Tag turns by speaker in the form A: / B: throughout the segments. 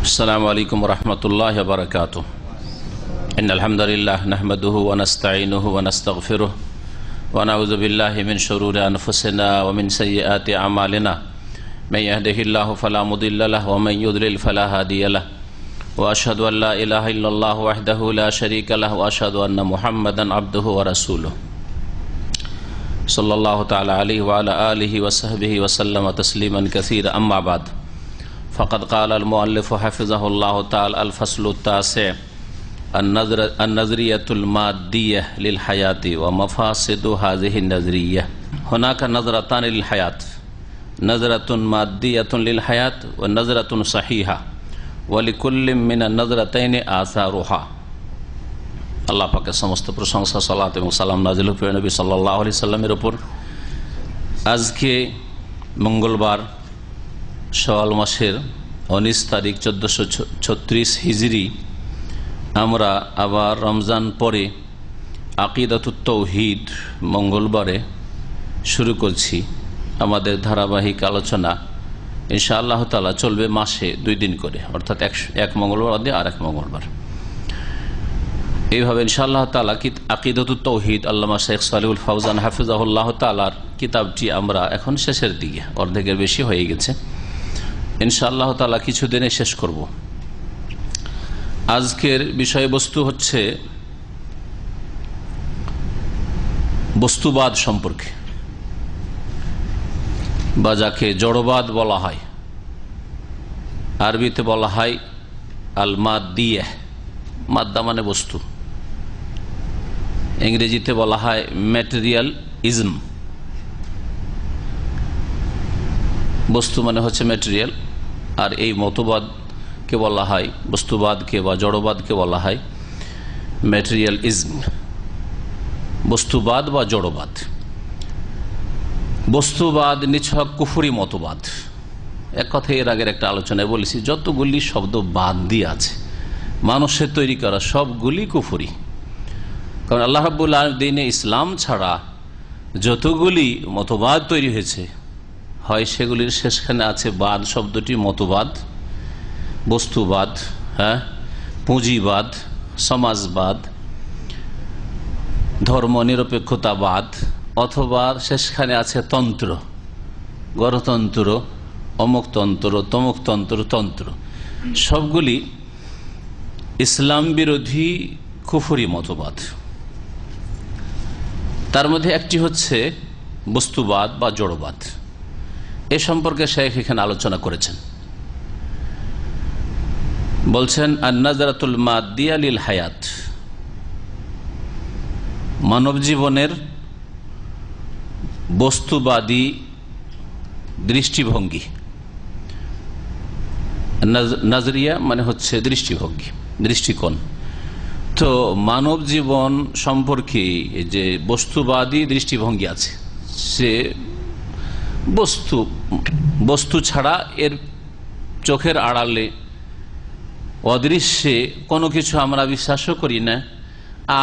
A: अस्सलामु अलैकुम वरहमतुल्लाहि वबरकातुहू। इन्नल हम्दुलिल्लाह नहमदुहु व नस्तईनुहु व नस्तगफिरुहु व नऊज़ु बिल्लाहि मिन शुरूरि अनफुसिना व मिन सय्यिआति अमालिना। मन यहदिहिल्लाहु फला मुदिल्ल लहु व मन युद्लिल फला हादिय लहु व अशहदु अन ला इलाहा इल्लल्लाहु वहदहु ला शरीका लहु व अशहदु अन्ना मुहम्मदन अब्दुहु व रसूलुहु सल्लल्लाहु तआला अलैहि व अला आलिहि व सहबिहि व सल्लम तस्लीमन कसीरा। अम्मा बाद फ़क़द क़ाल अल-मुअल्लिफ़ हफ़िज़हुल्लाहु तआला अल-फ़स्लु अत-तासिअ अन-नज़रिय्यतुल माद्दिय्यह लिल हयाति व मफ़ासिदु हाज़िहि नज़रिय्यह। हुनाका नज़रतान लिल हयात, नज़रतुन माद्दिय्यतुन लिल हयात व नज़रतुन सहीहा व लिकुल्लिम मिनन नज़रतैनि आसारुहा। আল্লাহ পাকের সমস্ত প্রশংসা, সালাত এবং সালাম নাজিল হোক নবী সাল্লাল্লাহু আলাইহি সাল্লামের উপর। আজকে মঙ্গলবার শাওয়াল মাসের 19 তারিখ 1436 হিজরি। আমরা আবার রমজান পরে আকিদাতুত তাওহীদ মঙ্গলবারে শুরু করছি আমাদের ধারাবাহিক আলোচনা। ইনশাআল্লাহ তাআলা চলবে মাসে 2 দিন করে, অর্থাৎ এক মঙ্গলবার দিয়ে আর এক মঙ্গলবার। এইভাবে ইনশাআল্লাহ তাআলা আকিদাতুত তাওহীদ আল্লামা শেখ সালেহুল ফাওজান হাফিজাহুল্লাহ তাআলার কিতাবটি আমরা এখন শেষের দিকে, অর্ধেকের বেশি হয়ে গেছে। ইনশাআল্লাহ তাআলা কিছুদিনে শেষ করব। আজকের বিষয়বস্তু হচ্ছে বস্তুবাদ সম্পর্কে, বা যাকে জড়বাদ বলা হয়। আরবিতে বলা হয় আল মাদ্দিয়াহ, মাদ্দা মানে বস্তু। ইংরেজিতে বলা হয় ম্যাটেরিয়ালিজম। বস্তু মানে হচ্ছে ম্যাটেরিয়াল, আর এই মতবাদকে বলা হয়, বস্তুবাদকে বা জড়বাদকে বলা হয় ম্যাটেরিয়ালিজম। বস্তুবাদ বা জড়বাদ। বস্তুবাদ নিছক কুফরি মতবাদ। এক কথায় এর আগের একটা আলোচনায় বলেছি, যতগুলি শব্দ বাদ দিয়ে আছে মানুষের তৈরি করা সবগুলি কুফরি। কারণ আল্লাহ রাব্বুল আলামিন দ্বীনে ইসলাম ছাড়া যতগুলি মতবাদ তৈরি হয়েছে, হয় সেগুলির শেষখানে আছে বাদ শব্দটি, মতবাদ, বস্তুবাদ, পুঁজিবাদ, সমাজবাদ, ধর্ম নিরপেক্ষতাবাদ, অথবা শেষখানে আছে তন্ত্র, গণতন্ত্র, অমুকতন্ত্র, তমুকতন্ত্র, তন্ত্র। সবগুলি ইসলাম বিরোধী কুফরি মতবাদ। তার মধ্যে একটি হচ্ছে বস্তুবাদ বা জড়বাদ। এ সম্পর্কে শেখ এখানে আলোচনা করেছেন। বলছেন আন-নাযরাতুল মাদ্দিয়া লিল হায়াত, মানব জীবনের বস্তুবাদী দৃষ্টিভঙ্গি। নাজরিয়া মানে হচ্ছে দৃষ্টিভঙ্গি, দৃষ্টিকোণ। তো মানব জীবন সম্পর্কে যে বস্তুবাদী দৃষ্টিভঙ্গি আছে, সে বস্তু ছাড়া, এর চোখের আড়ালে অদৃশ্যে কোনো কিছু আমরা বিশ্বাসও করি না,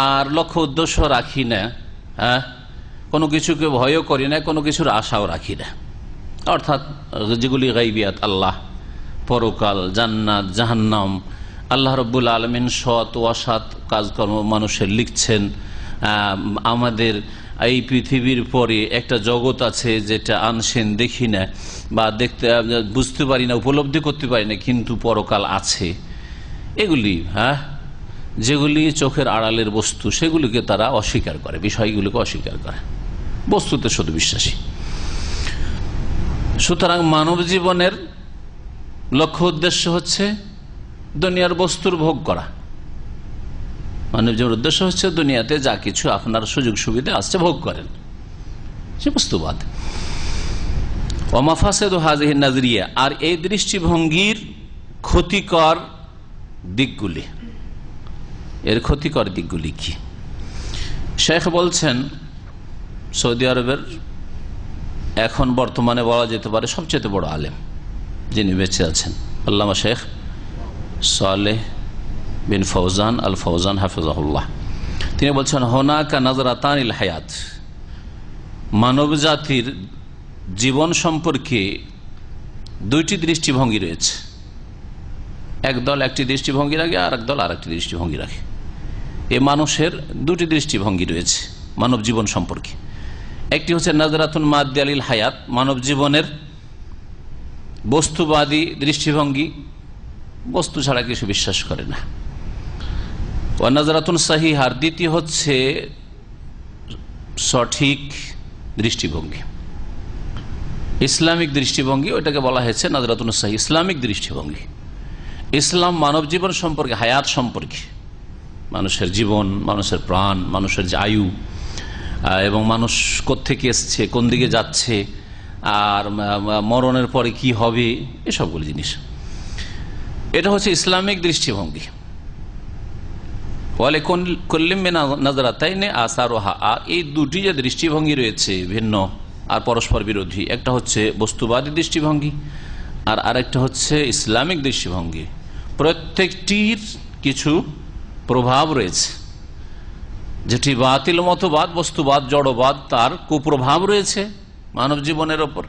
A: আর লক্ষ্য উদ্দেশ্য রাখি না, কোনো কিছুকে ভয়ও করি না, কোনো কিছুর আশাও রাখি না। অর্থাৎ যেগুলি গাইবিয়াত, আল্লাহ, পরকাল, জান্নাত, জাহান্নাম, আল্লাহ রাব্বুল আলামিন সৎ ও অসৎ কাজকর্ম মানুষের লিখছেন। আমাদের এই পৃথিবীর পরে একটা জগৎ আছে যেটা আনসেন, দেখি না বা দেখতে বুঝতে পারি না, উপলব্ধি করতে পারি না, কিন্তু পরকাল আছে। এগুলি যেগুলি চোখের আড়ালের বস্তু, সেগুলিকে তারা অস্বীকার করে, বিষয়গুলিকে অস্বীকার করে, বস্তুতে শুধু বিশ্বাসী। সুতরাং মানব জীবনের লক্ষ্য উদ্দেশ্য হচ্ছে দুনিয়ার বস্তুর ভোগ করা। মানব জীবনের উদ্দেশ্য হচ্ছে দুনিয়াতে যা কিছু আপনার সুযোগ সুবিধা আসছে ভোগ করেন, সে বস্তুবাদ। ওয়া মাফাসিদু হাযিহি নাযরিয়া, আর এই দৃষ্টিভঙ্গির ক্ষতিকর দিকগুলি, এর ক্ষতিকর দিকগুলি কি? শেখ বলছেন সৌদি আরবের এখন বর্তমানে বলা যেতে পারে সবচেয়ে বড় আলেম যিনি বেঁচে আছেন, আল্লামা শেখ সালেহ বিন ফৌজান আল ফৌজান হাফিজাহুল্লাহ। তিনি বলছেন হুনাকা নাযরাতানিল হায়াত, মানব জাতির জীবন সম্পর্কে দুইটি দৃষ্টিভঙ্গি রয়েছে। একদল একটি দৃষ্টিভঙ্গি রাখে আর একদল আর একটি দৃষ্টিভঙ্গি রাখে। এ মানুষের দুটি দৃষ্টিভঙ্গি রয়েছে মানব জীবন সম্পর্কে। একটি হচ্ছে নাজরাতুন মাদ্দিয়ালিল হায়াত, মানব জীবনের বস্তুবাদী দৃষ্টিভঙ্গি, বস্তু ছাড়া কিছু বিশ্বাস করে না। ও নাজরাতুন সাহিহার, দ্বিতীয় হচ্ছে সঠিক দৃষ্টিভঙ্গি, ইসলামিক দৃষ্টিভঙ্গি, ওইটাকে বলা হয়েছে নাজরাতুন সাহি, ইসলামিক দৃষ্টিভঙ্গি। ইসলাম মানব জীবন সম্পর্কে, হায়াত সম্পর্কে, মানুষের জীবন, মানুষের প্রাণ, মানুষের যে আয়ু এবং মানুষ কোত্থেকে এসছে, কোন দিকে যাচ্ছে, আর মরণের পরে কি হবে, এসবগুলো জিনিস। এটা হচ্ছে ইসলামিক দৃষ্টিভঙ্গি। ওয়ালে কুল্লিম মিন নাজরাতাইনি আসারুহা, এই দুটি যে দৃষ্টিভঙ্গি রয়েছে ভিন্ন আর পরস্পর বিরোধী, একটা হচ্ছে বস্তুবাদী দৃষ্টিভঙ্গি আর আরেকটা হচ্ছে ইসলামিক দৃষ্টিভঙ্গি। প্রত্যেকটির কিছু প্রভাব রয়েছে, যেটি বাতিল মতবাদ, বস্তুবাদ, জড়বাদ, তার কুপ্রভাব রয়েছে মানব জীবনের ওপর।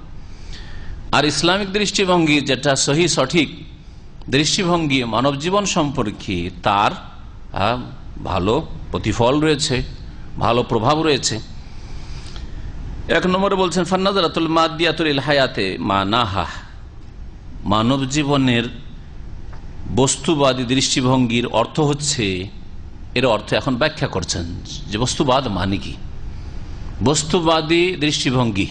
A: আর ইসলামিক দৃষ্টিভঙ্গি যেটা সহি সঠিক দৃষ্টিভঙ্গি মানব জীবন সম্পর্কে, তার ভালো প্রতিফল রয়েছে, ভালো প্রভাব রয়েছে। এক নম্বরে বলছেন ফান্নাজরাতুল মাদ্দিয়াতুল হায়াতে মানাহা, মানব জীবনের বস্তুবাদী দৃষ্টিভঙ্গির অর্থ হচ্ছে, এর অর্থ এখন ব্যাখ্যা করছেন যে বস্তুবাদ মানে কি, বস্তুবাদী দৃষ্টিভঙ্গি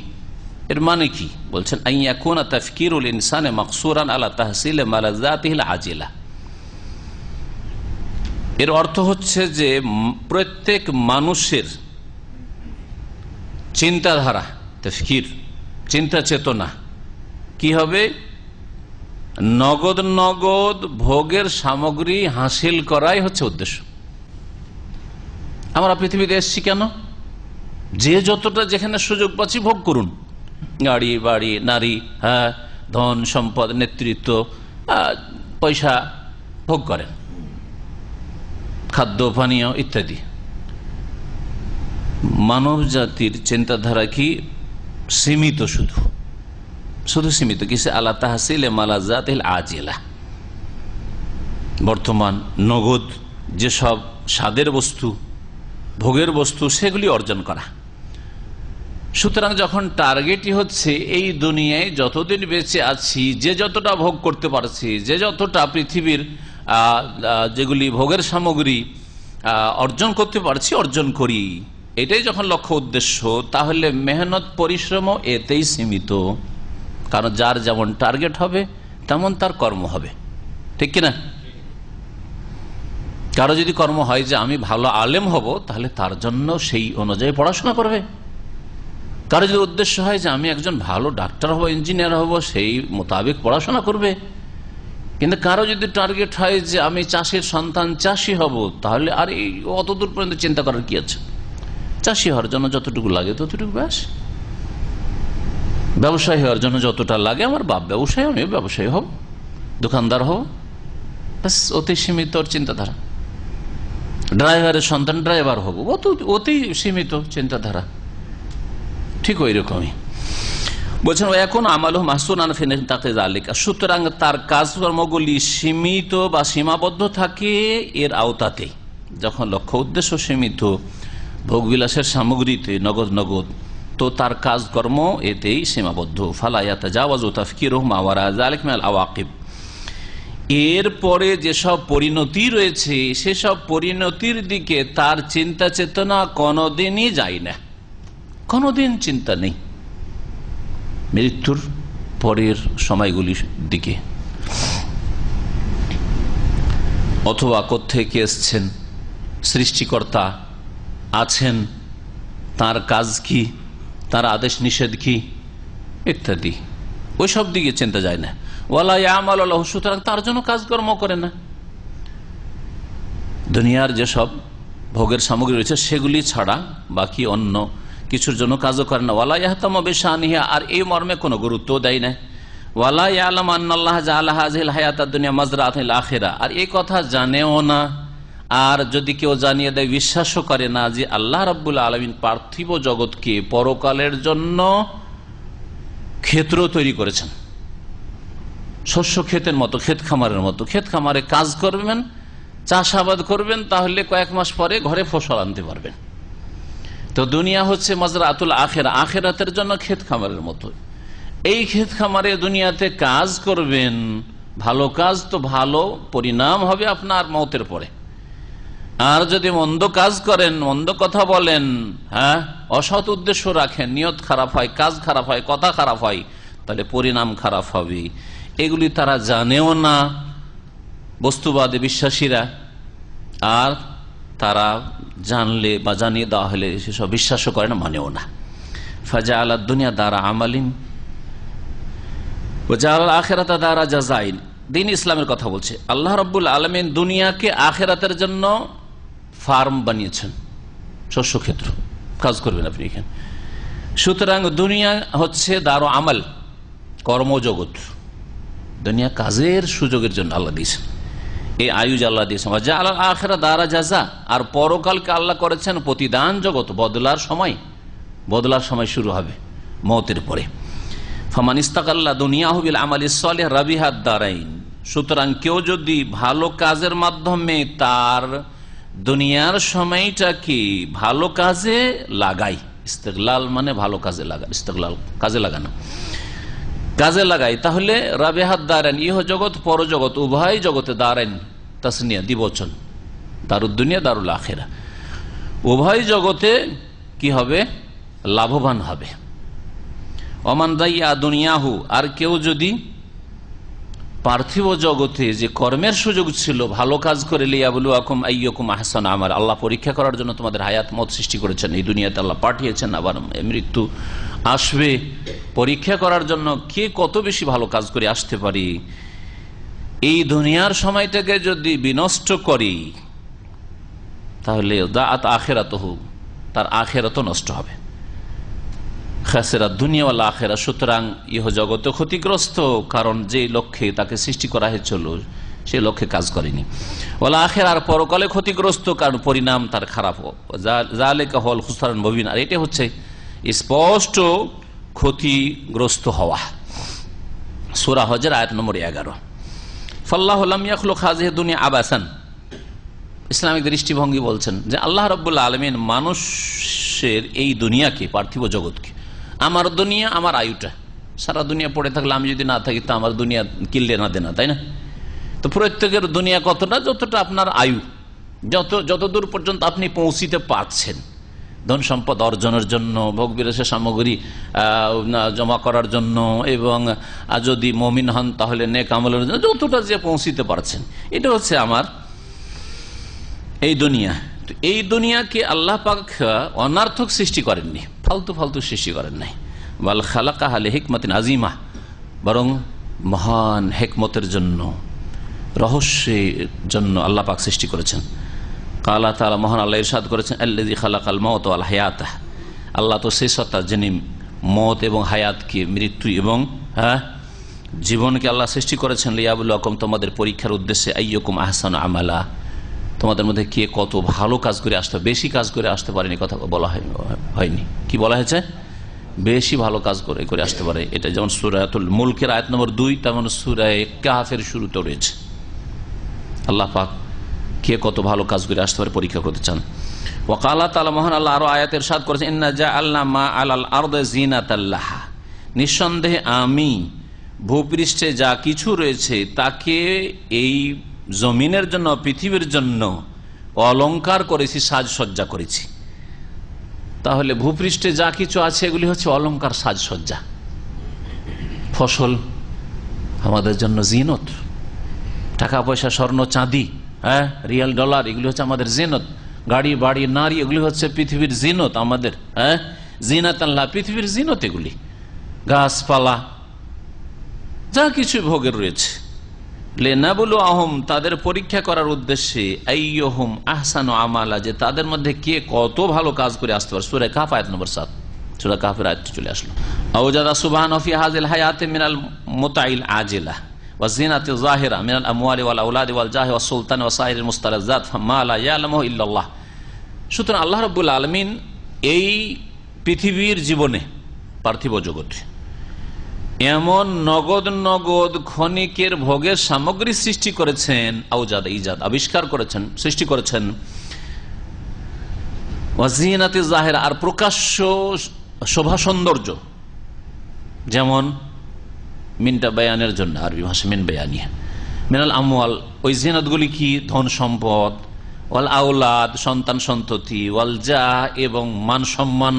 A: এর মানে কি। বলছেন আইয়াকুনা তাফকিরুল ইনসানে মাকসুরান আলা তাহসিল মালাযাতিহিল আজিলা, এর অর্থ হচ্ছে যে প্রত্যেক মানুষের চিন্তাধারা, তাফকির, চিন্তা চেতনা কি হবে, নগদ নগদ ভোগের সামগ্রী হাসিল করাই হচ্ছে উদ্দেশ্য। আমরা পৃথিবীতে এসেছি কেন? যে যতটা যেখানে সুযোগ পাচ্ছি ভোগ করুন, গাড়ি বাড়ি, নারী, ধন সম্পদ, নেতৃত্ব, পয়সা ভোগ করেন, খাদ্য পানীয় ইত্যাদি। মানব জাতির চিন্তাধারা কি সীমিত, শুধু সীমিত কিসে, আলা তাহসিল মালাযাতিল আজিলা, বর্তমান নগদ যেসব স্বাদের বস্তু, ভোগের বস্তু, সেগুলি অর্জন করা। সুতরাং যখন টার্গেটই হচ্ছে এই দুনিয়ায় যতদিন বেঁচে আছি যে যতটা ভোগ করতে পারছি, যে যতটা পৃথিবীর যেগুলি ভোগের সামগ্রী অর্জন করতে পারছি অর্জন করি, এটাই যখন লক্ষ্য উদ্দেশ্য, তাহলে মেহনত পরিশ্রম এতেই সীমিত। কারণ যার যেমন টার্গেট হবে তেমন তার কর্ম হবে, ঠিক কিনা? কারো যদি কর্ম হয় যে আমি ভালো আলেম হব, তাহলে তার জন্য সেই অনুযায়ী পড়াশোনা করবে। কারো যদি উদ্দেশ্য হয় যে আমি একজন ভালো ডাক্তার হব, ইঞ্জিনিয়ার হব, সেই মোতাবেক পড়াশোনা করবে। কিন্তু কারো যদি টার্গেট হয় যে আমি চাষির সন্তান, চাষি হব, তাহলে আর এই অতদূর পর্যন্ত চিন্তা করার কি আছে? চাষি হওয়ার জন্য যতটুকু লাগে ততটুকু ব্যাস, ব্যবসায়ী হওয়ার জন্য যতটা লাগে, আমার বাপ ব্যবসায়ী, আমি ব্যবসায়ী হব, দোকানদার হব, ব্যাস, অতি সীমিত চিন্তাধারা। ড্রাইভারের সন্তান, ড্রাইভার হব, অতি সীমিত চিন্তাধারা। ঠিক ওই রকমই বলছেন এখন আমাল মাহসুনান ফি নিতাকি যালিকা, সুতরাং তার কাজকর্মগুলি সীমিত বা সীমাবদ্ধ থাকে এর আওতাতে। যখন লক্ষ্য উদ্দেশ্য সীমিত, ভোগবিলাসের সামগ্রীতে নগদ নগদ, তো তার কাজকর্ম এতেই সীমাবদ্ধ। ফালা ইয়াতাজাওয়াজু তাফকিরুহু মা ওয়ারা যালিকা মিনাল আওয়াকিব, এরপরে যেসব পরিণতি রয়েছে সেসব পরিণতির দিকে তার চিন্তা চেতনা কোনোদিনই যায় না, কোনোদিন চিন্তা নেই মৃত্যুর পরের সময়গুলির দিকে, অথবা কোত্থেকে এসছেন, সৃষ্টিকর্তা আছেন, তার কাজ কি, তার আদেশ নিষেধ কি ইত্যাদি, ওইসব দিকে চিন্তা যায় না। ওয়ালা ইয়ামালু লাহু, সুতরাং তার জন্য কাজকর্ম করে না। দুনিয়ার যেসব ভোগের সামগ্রী রয়েছে সেগুলি ছাড়া বাকি অন্য কিছুর জন্য কাজও করে না। ওয়ালা ইয়াহতামু বিশানিহি, আর এই মর্মে কোনো গুরুত্ব দেয় না। ওয়ালা ইয়ালামু আন্নাল্লাহ জাআলা হাযিহিল হায়াতাদ দুনিয়া মাজরাআতাল আখিরা, আর এই কথা জানেও না। আর যদি কেউ জানিয়ে দেয়, বিশ্বাসও করে না যে আল্লাহ রাব্বুল আলামিন পার্থিব জগৎকে পরকালের জন্য ক্ষেত্র তৈরি করেছেন, শস্য ক্ষেতের মতো, ক্ষেত খামারের মতো। ক্ষেত খামারে কাজ করবেন, চাষাবাদ করবেন, তাহলে কয়েক মাস পরে ঘরে ফসল আনতে পারবেন। তো দুনিয়া হচ্ছে মাজরাতুল আখিরা, আখিরাতের জন্য ক্ষেত খামারের মতো। এই ক্ষেত খামারে দুনিয়াতে কাজ করবেন, ভালো কাজ, তো ভালো পরিণাম হবে আপনার মওতের পরে। আর যদি মন্দ কাজ করেন, মন্দ কথা বলেন, হ্যাঁ, অসৎ উদ্দেশ্য রাখেন, নিয়ত খারাপ হয়, কাজ খারাপ হয়, কথা খারাপ হয়, তাহলে পরিণাম খারাপ হবে। এগুলি তারা জানেও না, বস্তুবাদে বিশ্বাসীরা। আর তারা জানলে বা জানিয়ে দেওয়া হলে সেসব বিশ্বাসও করে না, মানেও না। ফাজা আলা দুনিয়া দ্বারা আমালিন আখেরাতা দ্বারা জাযাইন। দিন ইসলামের কথা বলছে। আল্লাহ রাব্বুল আলামিন দুনিয়াকে আখেরাতের জন্য ফার্ম বানিয়েছেন, শস্য ক্ষেত্র, কাজ করবেন আপনি এখানে। সুতরাং দুনিয়া হচ্ছে দারু আমাল, কর্মজগৎ। দুনিয়া কাজের সুযোগের জন্য আল্লাহ দিয়েছেন, এই আয়ুজ আল্লাহ দিয়েছেন। আখেরা দারা জাযা, আর পরকালকে আল্লাহ করেছেন প্রতিদান জগৎ, বদলার সময় শুরু হবে মওতের পরে। ফামান ইস্তাগাল্লা দুনিয়াহু বিল আমালিস সালিহ রাবিহাদ দারাইন। সুতরাং কেউ যদি ভালো কাজের মাধ্যমে তার দুনিয়ার সময়টাকে ভালো কাজে লাগায়, ইস্তেগলাল মানে ভালো কাজে লাগা, ইস্তেগলাল কাজে লাগানো, কাজে লাগাই, তাহলে রাবিহাদ দারাইন, ইহ জগৎ পরজগৎ উভয় জগতে, দারাইন তাসনিয়া দ্বিবচন, দারুদ দুনিয়া দারুল আখিরা, উভয় জগতে কি হবে? লাভবান হবে। ওমান দাইয়া দুনিয়াহু, আর কেউ যদি পার্থিব জগতে যে কর্মের সুযোগ ছিল, ভালো কাজ করে, লিয়াবলুয়াকুম আইয়ুকুম আহসানু আমালা, আল্লাহ পরীক্ষা করার জন্য তোমাদের হায়াত মত সৃষ্টি করেছেন, এই দুনিয়াতে আল্লাহ পাঠিয়েছেন, আবার মৃত্যু আসবে পরীক্ষা করার জন্য কে কত বেশি ভালো কাজ করে আসতে পারি। এই দুনিয়ার সময়টাকে যদি বিনষ্ট করি, তাহলে দাআত আখিরাতুহু, তার আখিরাত নষ্ট হবে। খাসিরাত দুনিয়া ওয়াল আখিরা, সুতরাং ইহ জগতে ক্ষতিগ্রস্ত, কারণ যে লক্ষ্যে তাকে সৃষ্টি করা হয়েছিল সেই লক্ষ্যে কাজ করেনি। ওয়াল আখিরা, আর পরকালে ক্ষতিগ্রস্ত, কারণ পরিণাম তার খারাপ। যালিকা হুয়াল খুসরান মুবিন, আর এটা হচ্ছে স্পষ্ট ক্ষতিগ্রস্ত হওয়া। সূরা হজর আয়াত নম্বর 11। ফাল্লাহু লাম ইয়াখলুক হাযিহি দুনিয়া আবাসান। ইসলামিক দৃষ্টিভঙ্গি বলছেন যে আল্লাহ রাব্বুল আলামিন মানুষের এই দুনিয়াকে, পার্থিব জগৎকে, আমার দুনিয়া, আমার আয়ুটা, সারা দুনিয়া পড়ে থাকলে আমি যদি না থাকি তো আমার দুনিয়া কিনলে না দেনা, তাই না? তো প্রত্যেকের দুনিয়া কতটা? যতটা আপনার আয়ু, যতদূর পর্যন্ত আপনি পৌঁছিতে পারছেন, ধন সম্পদ অর্জনের জন্য, ভোগ বিলাসের সামগ্রী জমা করার জন্য, এবং যদি মুমিন হন তাহলে নেক আমলের জন্য, যতটা যে পৌঁছিতে পারছেন, এটা হচ্ছে আমার এই দুনিয়া। তো এই দুনিয়াকে আল্লাহ পাক অনার্থক সৃষ্টি করেননি, ফালতু সৃষ্টি করেন নাই। ওয়াল খালাকাহা লিহিকমাতিন আযীমা, বরং মহান হিকমতের জন্য, রহস্যের জন্য আল্লাহ পাক সৃষ্টি করেছেন। আল্লাহ তাআলা, মহান আল্লাহ ইরশাদ করেছেন, আল্লাযী খালাকাল মাউতা ওয়াল হায়াতা, আল্লাহ তো সেই সত্তা যিনি মওত এবং হায়াতকে, মৃত্যু এবং জীবনকে আল্লাহ সৃষ্টি করেছেন, লিয়াবলুয়াকুম, তোমাদের পরীক্ষার উদ্দেশ্যে, আইয়ুকুম আহসানু আমালা, তোমাদের মধ্যে কে কত ভালো কাজ করে আসতে, বেশি কাজ করে আসতে পারেনি, কথা বলা হয়নি। কি বলা হয়েছে? বেশি ভালো কাজ করে আসতে পারে। এটা যেমন সূরাতুল মুলকের আয়াত নম্বর 2, তেমন সূরা কাহফের শুরুতে রয়েছে। আল্লাহ পাক কে কত ভালো কাজ করে আসতে পারে পরীক্ষা করতে চান। ওয়াকালা তাআলা, মহান আল্লাহ আরো আয়াতে ইরশাদ করেছেন, ইন্না জাআলনা মা আলাল আরদি যিনাতাল লাহা, নিঃসন্দেহে আমি ভূপৃষ্ঠে যা কিছু রয়েছে তাকে এই জমিনের জন্য, পৃথিবীর জন্য অলংকার করেছি, সাজসজ্জা করেছি। তাহলে ভূপৃষ্ঠে যা কিছু আছে এগুলি হচ্ছে অলংকার, সাজসজ্জা। ফসল আমাদের জন্য জিনত, টাকা পয়সা, স্বর্ণ চাঁদি, রিয়াল ডলার, এগুলি হচ্ছে আমাদের জিনত। গাড়ি বাড়ি নারী, এগুলি হচ্ছে পৃথিবীর জিনত আমাদের, জিনাতাল্লাহ, পৃথিবীর জিনত এগুলি। গাছপালা, যা কিছু ভোগের রয়েছে, লিনাবলুয়াহুম, তাদের পরীক্ষা করার উদ্দেশ্যে, আইয়ুহুম আহসানু আমালা, যে তাদের মধ্যে কে কত ভালো কাজ করে আসতে পারে। সূরা কাহফ আয়াত নম্বর 7, সূরা কাহফের আয়াতটি চলে আসলো। আওজাদা সুবহানাহু ফি হাযিল হায়াতি মিনাল মুতাইল আজিলা ওয়া যিনাতিজ যাহিরা মিনাল আমওয়ালি ওয়াল আওলাদি ওয়াল জাহি ওয়াস সুলতানি ওয়া সাইরিল মুস্তালাযাত মা লা ইয়ালামুহু ইল্লাল্লাহ। সুতরাং আল্লাহ রাব্বুল আলামিন এই পৃথিবীর জীবনে, পার্থিব জগতে এমন নগদ নগদ ক্ষণিকের ভোগের সামগ্রী সৃষ্টি করেছেন, আউজাদ ইজাদ আবিষ্কার করেছেন, সৃষ্টি করেছেন, ওয়াজিনাতি জাহের আর প্রকাশ্য শোভা সৌন্দর্য, যেমন মিনটা বায়ানের জন্য আরবি ভাষা মিন বায়ানিয়া মিনাল আমওয়াল, ওই জিনাতগুলি কি ধন সম্পদ, ওয়াল আওলাদ সন্তান সন্ততি, ওয়াল জাহ এবং মান সম্মান।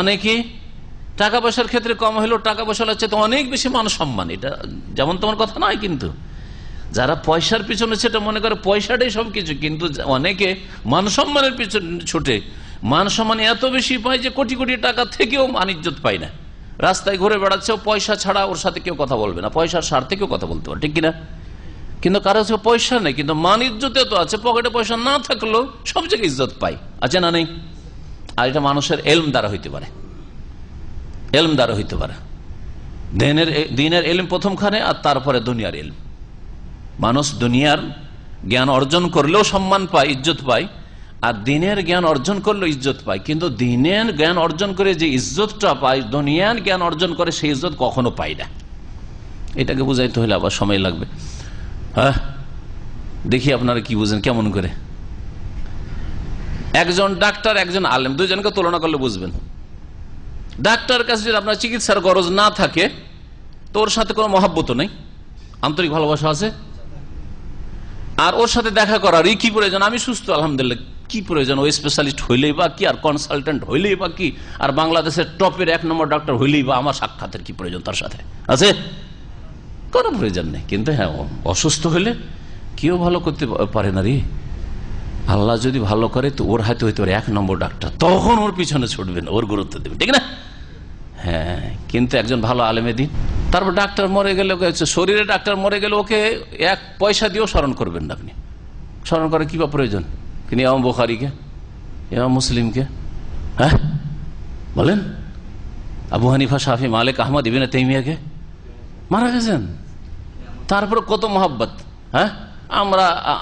A: অনেকে টাকা পয়সার ক্ষেত্রে কম হলেও টাকা পয়সা হচ্ছে তো অনেক বেশি মান সম্মান, এটা যেমন তোমার কথা নয়, কিন্তু যারা পয়সার পিছনে সেটা মনে করে পয়সাটাই সবকিছু, কিন্তু অনেকে মান সম্মানের পিছনে ছুটে মান সম্মান এত বেশি পায় যে কোটি কোটি টাকা থেকেও মান ইজ্জত পায় না। রাস্তায় ঘুরে বেড়াচ্ছে, পয়সা ছাড়া ওর সাথে কেউ কথা বলবে না, পয়সার স্বার্থে কেউ কথা বলতে পারে, ঠিক কিনা? কিন্তু কারো কাছে পয়সা নেই, কিন্তু মান ইজ্জতে তো আছে, পকেটে পয়সা না থাকলেও সব জায়গায় ইজ্জত পাই, আছে না নেই? আর এটা মানুষের এলম দ্বারা হইতে পারে, এলম দ্বারা হইতে পারে। দিনের এলম প্রথমখানে, আর তারপরে দুনিয়ার এলম। মানুষ দুনিয়ার জ্ঞান অর্জন করলেও সম্মান পায়, ইজ্জত পায়, আর দিনের জ্ঞান অর্জন করলেও ইজ্জত পায়। কিন্তু দিনের জ্ঞান অর্জন করে যে ইজ্জতটা পায়, দুনিয়ার জ্ঞান অর্জন করে সেই ইজ্জত কখনো পায় না। এটাকে বুঝাইতে হলে আবার সময় লাগবে। হ্যাঁ, দেখি আপনারা কি বুঝেন কেমন করে। একজন ডাক্তার, একজন আলেম, দুইজনকে তুলনা করলে বুঝবেন। ডাক্তার কাছে যদি আপনার চিকিৎসার গরজ না থাকে, তো ওর সাথে কোনো মহাব্বত নেই, আন্তরিক ভালোবাসা আছে, আর ওর সাথে দেখা করারই কি প্রয়োজন? আমি সুস্থ আলহামদুলিল্লাহ, কি প্রয়োজন? ওই স্পেশালিস্ট হইলেই বা কি, আর কনসালটেন্ট হইলেই বা কি, আর বাংলাদেশের টপের 1 নম্বর ডাক্তার হইলেই বা আমার সাক্ষাতের কি প্রয়োজন? তার সাথে আছে কোনো প্রয়োজন নেই। কিন্তু হ্যাঁ, অসুস্থ হলে কেউ ভালো করতে পারে না রে। আল্লাহ যদি ভালো করে তো ওর হাতে হইতে পারে 1 নম্বর ডাক্তার, তখন ওর পিছনে ছুটবেন, ওর গুরুত্ব দেবেন, ঠিক না? হ্যাঁ, কিন্তু একজন ভালো আলেমে দিন, তারপর ডাক্তার মরে গেলে, শরীরে ডাক্তার মরে গেলে ওকে 1 পয়সা দিয়েও স্মরণ করবেন না আপনি। স্মরণ করে কি বা প্রয়োজন? কিন্তু ইমাম বুখারীকে, ইমাম মুসলিমকে, হ্যাঁ বলেন, আবু হানিফা, শাফি, মালিক, আহমদ, ইবনে তাইমিয়াকে মারা গেছেন, তারপরে কত মহব্বত। হ্যাঁ,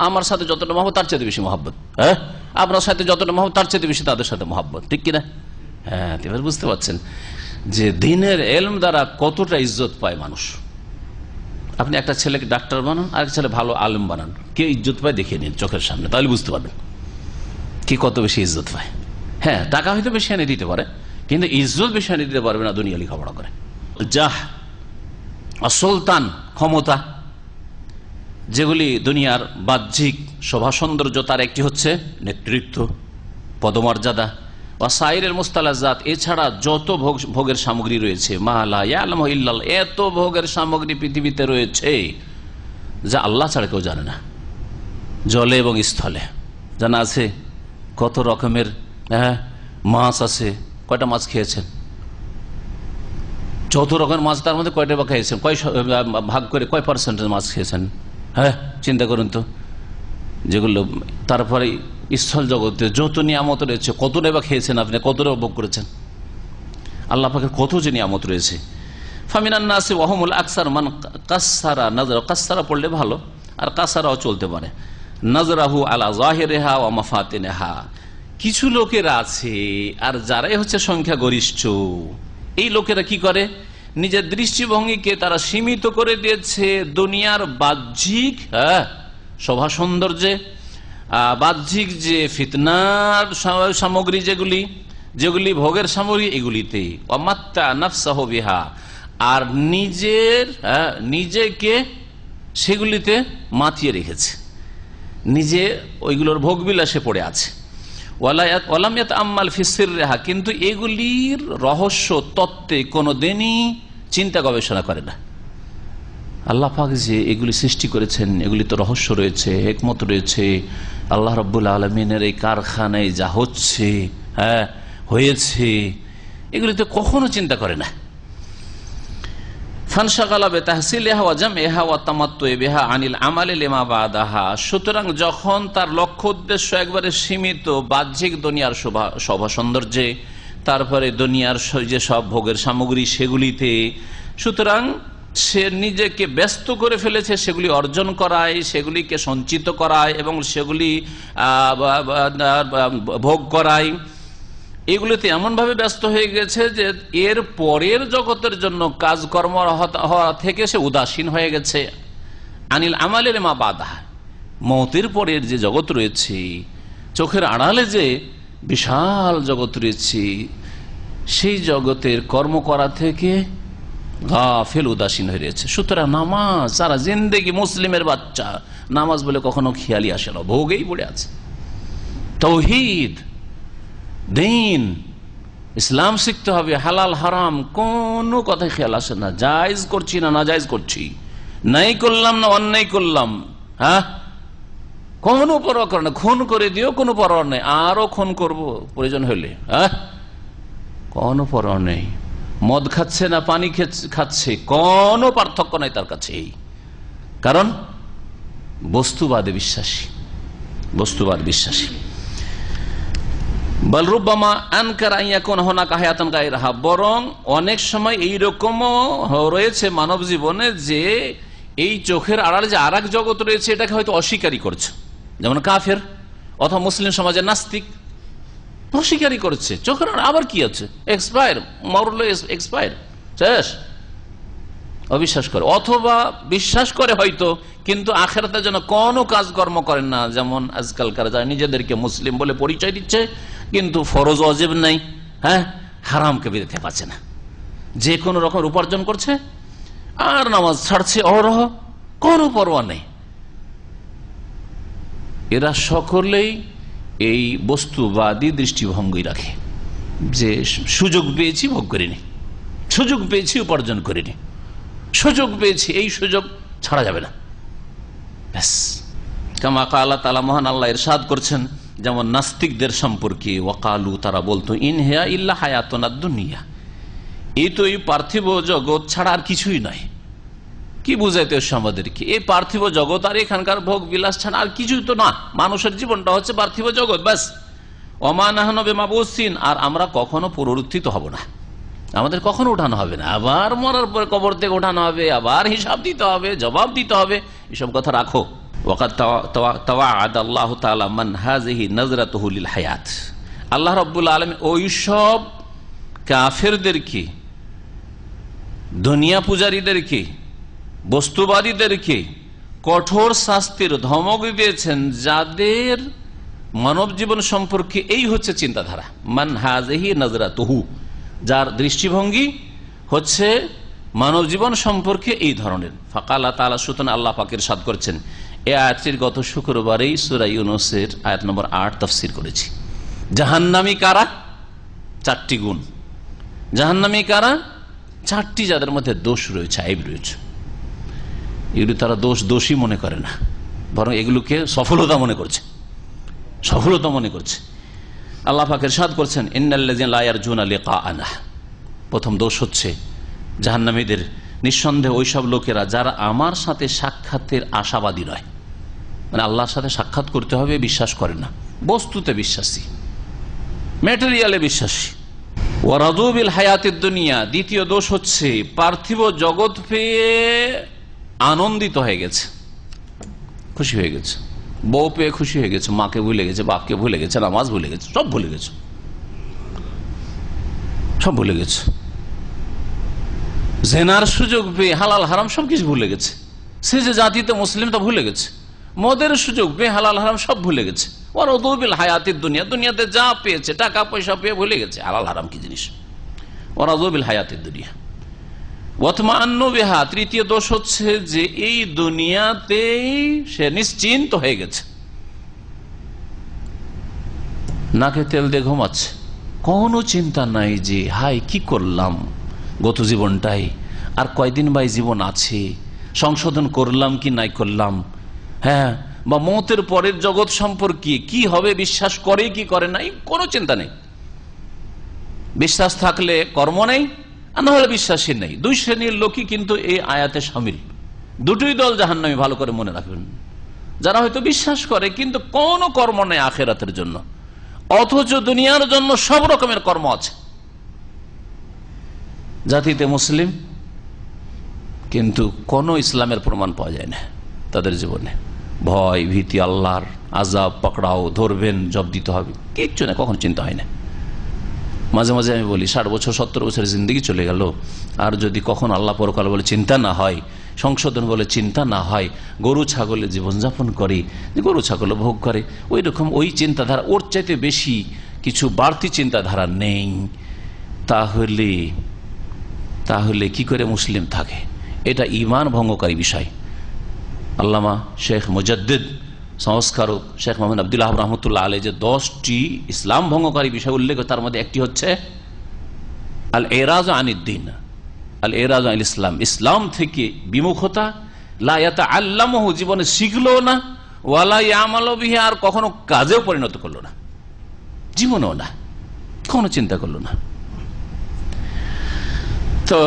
A: আমার সাথে যতটা মহব্বত তার চেয়ে বেশি মহব্বত, হ্যাঁ আপনার সাথে যতটা মহব্বত তার চেয়ে বেশি তাদের সাথে মহব্বত, ঠিক কিনা? হ্যাঁ, এবার বুঝতে পারছেন যে দিনের এলম দ্বারা কতটা ইজ্জত পায় মানুষ। আপনি একটা ছেলেকে ডাক্তার বানান, আর এক ছেলে ভালো আলেম বানান, কে ইজ্জত পায় দেখিয়ে নিন চোখের সামনে, তাহলে বুঝতে পারবেন কি কত বেশি ইজ্জত পায়। হ্যাঁ, টাকা হয়তো বেশি এনে দিতে পারে, কিন্তু ইজ্জত বেশি এনে দিতে পারবে না দুনিয়া লেখাপড়া করে। জাহ সুলতান, ক্ষমতা, যেগুলি দুনিয়ার বাহ্যিক শোভা সৌন্দর্য, তার একটি হচ্ছে নেতৃত্ব, পদমর্যাদা, ওয়াসাইরের মুস্তালাজাত, এছাড়া যত ভোগের সামগ্রী রয়েছে, মালা ইয়ালামু ইল্লাল্লাহ, এত ভোগের সামগ্রী পৃথিবীতে রয়েছে যা আল্লাহ ছাড়া কেউ জানে না। জলে এবং স্থলে জানা আছে কত রকমের মাছ আছে। কয়টা মাছ খেয়েছেন? যত রকমের মাছ, তার মধ্যে কয়টা বা খেয়েছেন? ভাগ করে কয় পার্সেন্টেজ মাছ খেয়েছেন? হ্যাঁ, চিন্তা করুন তো। যেগুলো তারপরে স্থল জগতে যত নিয়ামত রয়েছে, কতটা বা খেয়েছেন আপনি, কতটা ভোগ করেছেন? আল্লাহ পাকের কত যে নিয়ামত রয়েছে। ফামিনান নাসি ওয়াহুমুল আকসার মান কাসসারা নাজরা, কাসসারা পড়লে ভালো, আর কাসারাও চলতে পারে, নাজরাহু আলা যাহিরিহা ওয়া মাফাতিনহা। কিছু লোকেরা আছে, আর যারাই হচ্ছে সংখ্যা গরিষ্ঠ, এই লোকেরা কি করে? নিজের দৃষ্টিভঙ্গিকে তারা সীমিত করে দিয়েছে দুনিয়ার বাহ্যিক শোভা সৌন্দর্যে, বাহ্যিক যে ফিতনার সামগ্রী, যেগুলি ভোগের সামগ্রী, এগুলিতে, অমাত্তা নাফসাহু বিহা, আর নিজেকে সেগুলিতে মাতিয়ে রেখেছে, নিজে ওইগুলোর ভোগ বিলাসে পড়ে আছে। ওয়ালামিয়াত আম্মাল ফিসির রেহা, কিন্তু এগুলির রহস্য তত্ত্বে কোনোদিনই চিন্তা গবেষণা করে না। আল্লাহ পাক যে এগুলি সৃষ্টি করেছেন, এগুলি তো রহস্য রয়েছে, হিকমত রয়েছে। আল্লাহ রাব্বুল আলামিনের এই কারখানায় যা হচ্ছে, হয়েছে, এগুলি তো কখনো চিন্তা করে না। সুতরাং যখন তার লক্ষ্য উদ্দেশ্য একবারে সীমিত বাহ্যিক দুনিয়ার শোভা সৌন্দর্যে, তারপরে দুনিয়ার যে সব ভোগের সামগ্রী সেগুলিতে, সুতরাং সে নিজেকে ব্যস্ত করে ফেলেছে সেগুলি অর্জন করায়, সেগুলিকে সঞ্চিত করায় এবং সেগুলি ভোগ করায়। এগুলোতে এমন ভাবে ব্যস্ত হয়ে গেছে যে এর পরের জগতের জন্য কাজকর্ম হওয়া থেকে সে উদাসীন হয়ে গেছে। আনিল আমালের মা বাধা, মৌতের পরের যে জগৎ রয়েছে, চোখের আড়ালে যে বিশাল জগৎ রয়েছে, সেই জগতের কর্ম করা থেকে গাফেল, উদাসীন হয়ে রয়েছে। সুতরাং নামাজ সারা জিন্দেগি মুসলিমের বাচ্চা নামাজ বলে কখনো খেয়ালই আসে না, ভোগেই পড়ে আছে। তাওহীদ, দ্বীন, ইসলাম শিখতে হবে, হালাল হারাম কোনো কথাই খেয়াল আসে না। জায়েজ করছি না নাজায়েজ করছি, নাই করলাম না অন্যায় করলাম, হ্যাঁ কোনো পরোয়া করে না। খুন করে দিও, কোনো পরোয়া নেই, আরো খুন করব প্রয়োজন হলে, হ্যাঁ কোনো পরোয়া নেই। মদ খাচ্ছে না পানি খাচ্ছে, কোনো পার্থক্য নাই তার কাছে, কারণ বস্তুবাদে বিশ্বাসী, বস্তুবাদ বিশ্বাসী। বলরুব্বামা আনকার আইয়াকুন হুনাকা হায়াতান গায়রাহা, বরং অনেক সময় এইরকমও রয়েছে মানব জীবনে যে এই চোখের আড়ালে যে আরেক জগৎ রয়েছে এটাকে হয়তো অস্বীকারই করছে, যেমন কাফের অথবা মুসলিম সমাজের নাস্তিক অস্বীকারই করছে। চোখের আবার কি আছে, এক্সপায়ার, মরল এক্সপায়ার, শেষ, অবিশ্বাস করে। অথবা বিশ্বাস করে হয়তো, কিন্তু আখেরাতের জন্য কোনো কাজকর্ম করেন না। যেমন আজকালকার যারা নিজেদেরকে মুসলিম বলে পরিচয় দিচ্ছে কিন্তু ফরজ ওয়াজিব নাই, হ্যাঁ হারামকে বেরোতে পারছে না, যে কোনো রকম উপার্জন করছে আর নামাজ ছাড়ছে অহরহ, কোনো পরোয়া নেই। এরা সকলেই এই বস্তুবাদী দৃষ্টিভঙ্গি রাখে যে সুযোগ পেয়েছি ভোগ করিনি, সুযোগ পেয়েছি উপার্জন করিনি, সুযোগ পেয়েছি, এই সুযোগ ছাড়া যাবে না, ব্যাস। কামা কালা তাআলা, মহান আল্লাহ ইরশাদ করছেন যেমন নাস্তিকদের সম্পর্কে, ওয়াকালু, তারা বলতো ইন হিয়া ইল্লা হায়াতুনা দুনিয়া, এই তো এই পার্থিব জগৎ ছাড়া আর কিছুই নয়। কি বুঝাইতে আমাদেরকে, এই পার্থিব জগৎ আর এখানকার ভোগ বিলাস ছাড়া আর কিছুই তো না, মানুষের জীবনটা হচ্ছে পার্থিব জগৎ, ব্যাস। ওমা নাহনু বিমাবুসিন, আর আমরা কখনো পুনরুত্থিত হব না, আমাদের কখনো উঠানো হবে না, আবার মরার পরে কবর থেকে উঠানো হবে, আবার হিসাব দিতে হবে, জবাব দিতে হবে, এসব কথা রাখো। ওয়াকাদ তাওয়াআদ আল্লাহু তাআলা মান হাযিহি নাযরাতুহু লিল হায়াত, আল্লাহ রাব্বুল আলামিন ওই সব কাফেরদেরকে, দুনিয়া পূজারীদেরকে, বস্তুবাদীদেরকে কঠোর শাস্তির ধমক দিয়েছেন যাদের মানব জীবন সম্পর্কে এই হচ্ছে চিন্তাধারা। মান হাযিহি নাযরাতুহু, যার দৃষ্টিভঙ্গি হচ্ছে মানব জীবন সম্পর্কে এই ধরনের। ফাকালা তাআলা, সুতরাং আল্লাহ পাক ইরশাদ করছেন, এই আয়াতটির গত শুক্রবারেই সূরা ইউনূসের আয়াত নম্বর 8 তাফসীর করেছি। জাহান্নামী কারা? 4টি গুণ। জাহান্নামী কারা? 4টি, যাদের মধ্যে দোষ রয়েছে, আইব রয়েছে। এগুলো তারা দোষী মনে করে না, বরং এগুলোকে সফলতা মনে করছে, সফলতা মনে করছে। আল্লাহ পাক ইরশাদ করছেন, ইন্নাল্লাযীনা লা ইয়ারজুনা লিকাআনা, প্রথম দোষ হচ্ছে জাহান্নামীদের, নিঃসন্দেহে ওইসব লোকেরা যারা আমার সাথে সাক্ষাতের আশাবাদী নয়, মানে আল্লাহর সাথে সাক্ষাৎ করতে হবে বিশ্বাস করে না, বস্তুতে বিশ্বাসী, ম্যাটেরিয়ালে বিশ্বাসী। ওয়ারাদু বিল হায়াতিদ দুনিয়া, দ্বিতীয় দোষ হচ্ছে পার্থিব জগৎ পেয়ে আনন্দিত হয়ে গেছে, খুশি হয়ে গেছে, বউ পেয়ে খুশি হয়ে গেছে, মাকে ভুলে গেছে, বাপকে ভুলে গেছে, নামাজ ভুলে গেছে, সব ভুলে গেছে, সব ভুলে গেছে। জেনার সুযোগ পেয়ে হালাল হারাম সবকিছু ভুলে গেছে, সে যে জাতিতে মুসলিম তা ভুলে গেছে। মদের সুযোগ পেয়ে হালাল হারাম সব ভুলে গেছে। ওয়ারাদু বিল হায়াতিদ দুনিয়া, দুনিয়াতে যা পেয়েছে, টাকা পয়সা পেয়ে ভুলে গেছে হালাল হারাম কি জিনিস। ওয়ারাদু বিল হায়াতিদ দুনিয়া ওয়াতমাআন্নু বিহা, তৃতীয় দোষ হচ্ছে যে এই দুনিয়াতেই সে নিশ্চিন্ত হয়ে গেছে, নাকে তেল দিয়ে ঘুমাচ্ছে, কোনো চিন্তা নাই যে হাই কি করলাম গত জীবনটাই, আর কয়দিন বাই জীবন আছে, সংশোধন করলাম কি নাই করলাম, হ্যাঁ, বা মৌতের পরের জগৎ সম্পর্কে কি হবে, বিশ্বাস করে কি করে নাই, কোনো চিন্তা নেই। বিশ্বাস থাকলে কর্ম নেই, আর না হলে বিশ্বাসী নেই। দুই শ্রেণীর লোকই কিন্তু এই আয়াতে শামিল, দুটোই দল জাহান্নামী, ভালো করে মনে রাখবেন। যারা হয়তো বিশ্বাস করে কিন্তু কোনো কর্ম নেই আখিরাতের জন্য, অথচ দুনিয়ার জন্য সব রকমের কর্ম আছে। জাতিতে মুসলিম কিন্তু কোনো ইসলামের প্রমাণ পাওয়া যায় না তাদের জীবনে। ভয় ভীতি, আল্লাহর আযাব, পাকড়াও, ধরবেন, জব দিতে হবে, কিচ্ছু না, কখন চিন্তা হয় না। মাঝে মাঝে আমি বলি 60 বছর 70 বছরের জিন্দগি চলে গেল, আর যদি কখন আল্লাহ পরকাল বলে চিন্তা না হয়, সংশোধন বলে চিন্তা না হয়, গরু ছাগলের জীবনযাপন করে, গরু ছাগল ভোগ করে, ওই রকম ওই চিন্তাধারা, ওর চাইতে বেশি কিছু বাড়তি চিন্তাধারা নেই, তাহলে কি করে মুসলিম থাকে? এটা ঈমান ভঙ্গকারী বিষয়। আল্লামা শেখ মুজাদ্দিদ সংস্কারক শেখ মোহাম্মদ আব্দুল্লাহ রহমতুল্লাহ আলাইহি যে 10টি ইসলাম ভঙ্গকারী বিষয় উল্লেখ, তার মধ্যে একটি হচ্ছে আল এরাজ আনিদ্দিন, আল এরাজ আনিল ইসলাম, ইসলাম থেকে বিমুখতা, লা ইয়াতাআল্লামুহু, জীবনে শিখলো না, ওয়ালা ইয়ামালু বিহি, আর কখনো কাজেও পরিণত করলো না, জীবনেও না, কখনো চিন্তা করলো না। তো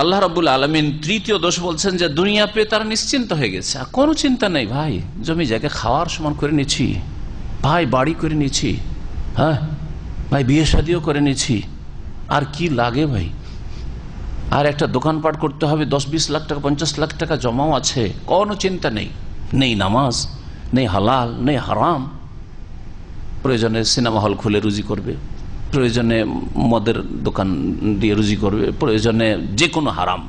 A: আল্লাহ রাব্বুল আলামিন তৃতীয় দোষ বলছেন যে দুনিয়া পেয়ে তারা নিশ্চিন্ত হয়ে গেছে, আর কোনো চিন্তা নেই। ভাই জমি জায়গা খাওয়ার সমান করে নিচ্ছি, ভাই বাড়ি করে নিচ্ছি, হ্যাঁ ভাই বিয়ে শাদিও করে নিচ্ছি, আর কি লাগে ভাই? আর একটা দোকানপাট করতে হবে, 10-20 লাখ টাকা 50 লাখ টাকা জমাও আছে, কোনো চিন্তা নেই। নেই নামাজ, নেই হালাল, নেই হারাম, প্রয়োজনে সিনেমা হল খুলে রুজি করবে, প্রয়োজনে মদের দোকান দিয়ে রুজি করবে, প্রয়োজনে যে কোনো হারাম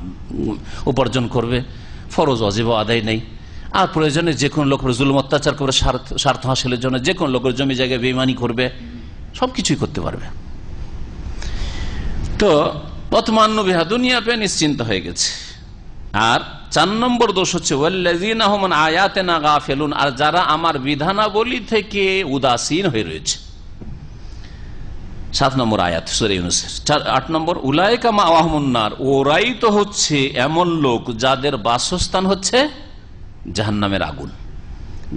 A: উপার্জন করবে, ফরজ ওয়াজিব আদায় নেই, আর প্রয়োজনে যে কোনো লোকের জুলুম অত্যাচার করবে, স্বার্থ হাসিলের জন্য যে কোনো লোকের জমি জায়গায় বেঈমানি করবে, সবকিছুই করতে পারবে। তো বর্তমান বিহা দুনিয়া পেয়ে নিশ্চিন্ত হয়ে গেছে। আর 4 নম্বর দোষ হচ্ছে ওয়াল্লাযীনা হুম আন আয়াতিনা গাফিলুন, আর যারা আমার বিধানাবলী থেকে উদাসীন হয়ে রয়েছে। 7 নম্বর আয়াত সূরা ইউনূসের। 8 নম্বর উলাইকা মাওয়াহুমুন নার, ওরাই তো হচ্ছে এমন লোক যাদের বাসস্থান হচ্ছে জাহান্নামের আগুন।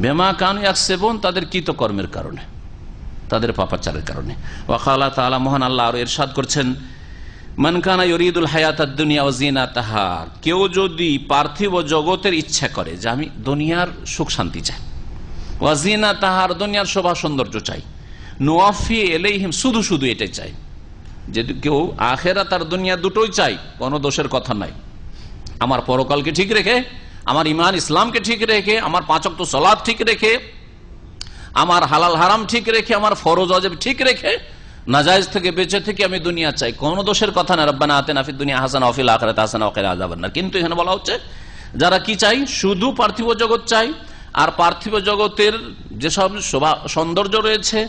A: বিমা কানু ইয়াকসিবুন, তাদের কৃতকর্মের কারণে, তাদের পাপাচারের কারণে। ওয়া ক্বালা তাআলা, মহান আল্লাহ আরো ইরশাদ করছেন, মান কানা ইউরিদুল হায়াতাদ দুনিয়া ওয়া যিনাতাহা, কেউ যদি পার্থিব জগতের ইচ্ছা করে যে আমি দুনিয়ার সুখ শান্তি চাই, ওয়া যিনাতাহা, দুনিয়ার শোভা সৌন্দর্য চাই, নুওয়াফি ইলাইহিম, শুধু শুধু এটাই চাই। যদি কেউ আখিরাত আর দুনিয়া দুটোই চাই, কোনো দোষের কথা নাই, আমার পরকালকে ঠিক রেখে, আমার ঈমান ইসলামকে ঠিক রেখে, আমার 5 ওয়াক্ত সালাত ঠিক রেখে, আমার হালাল হারাম ঠিক রেখে, আমার ফরজ ওয়াজিব ঠিক রেখে, নাজায়েজ থেকে বেঁচে থেকে আমি দুনিয়া চাই, কোনো দোষের কথা না। রব্বানা আতিনা ফিদ দুনিয়া হাসানাহ ওয়া ফিল আখিরাতি হাসানাহ ওয়া কিনা আযাবান্নার। কিন্তু এখানে বলা হচ্ছে যারা কি চাই, শুধু পার্থিব জগৎ চাই, আর পার্থিব জগতের যেসব শোভা সৌন্দর্য রয়েছে,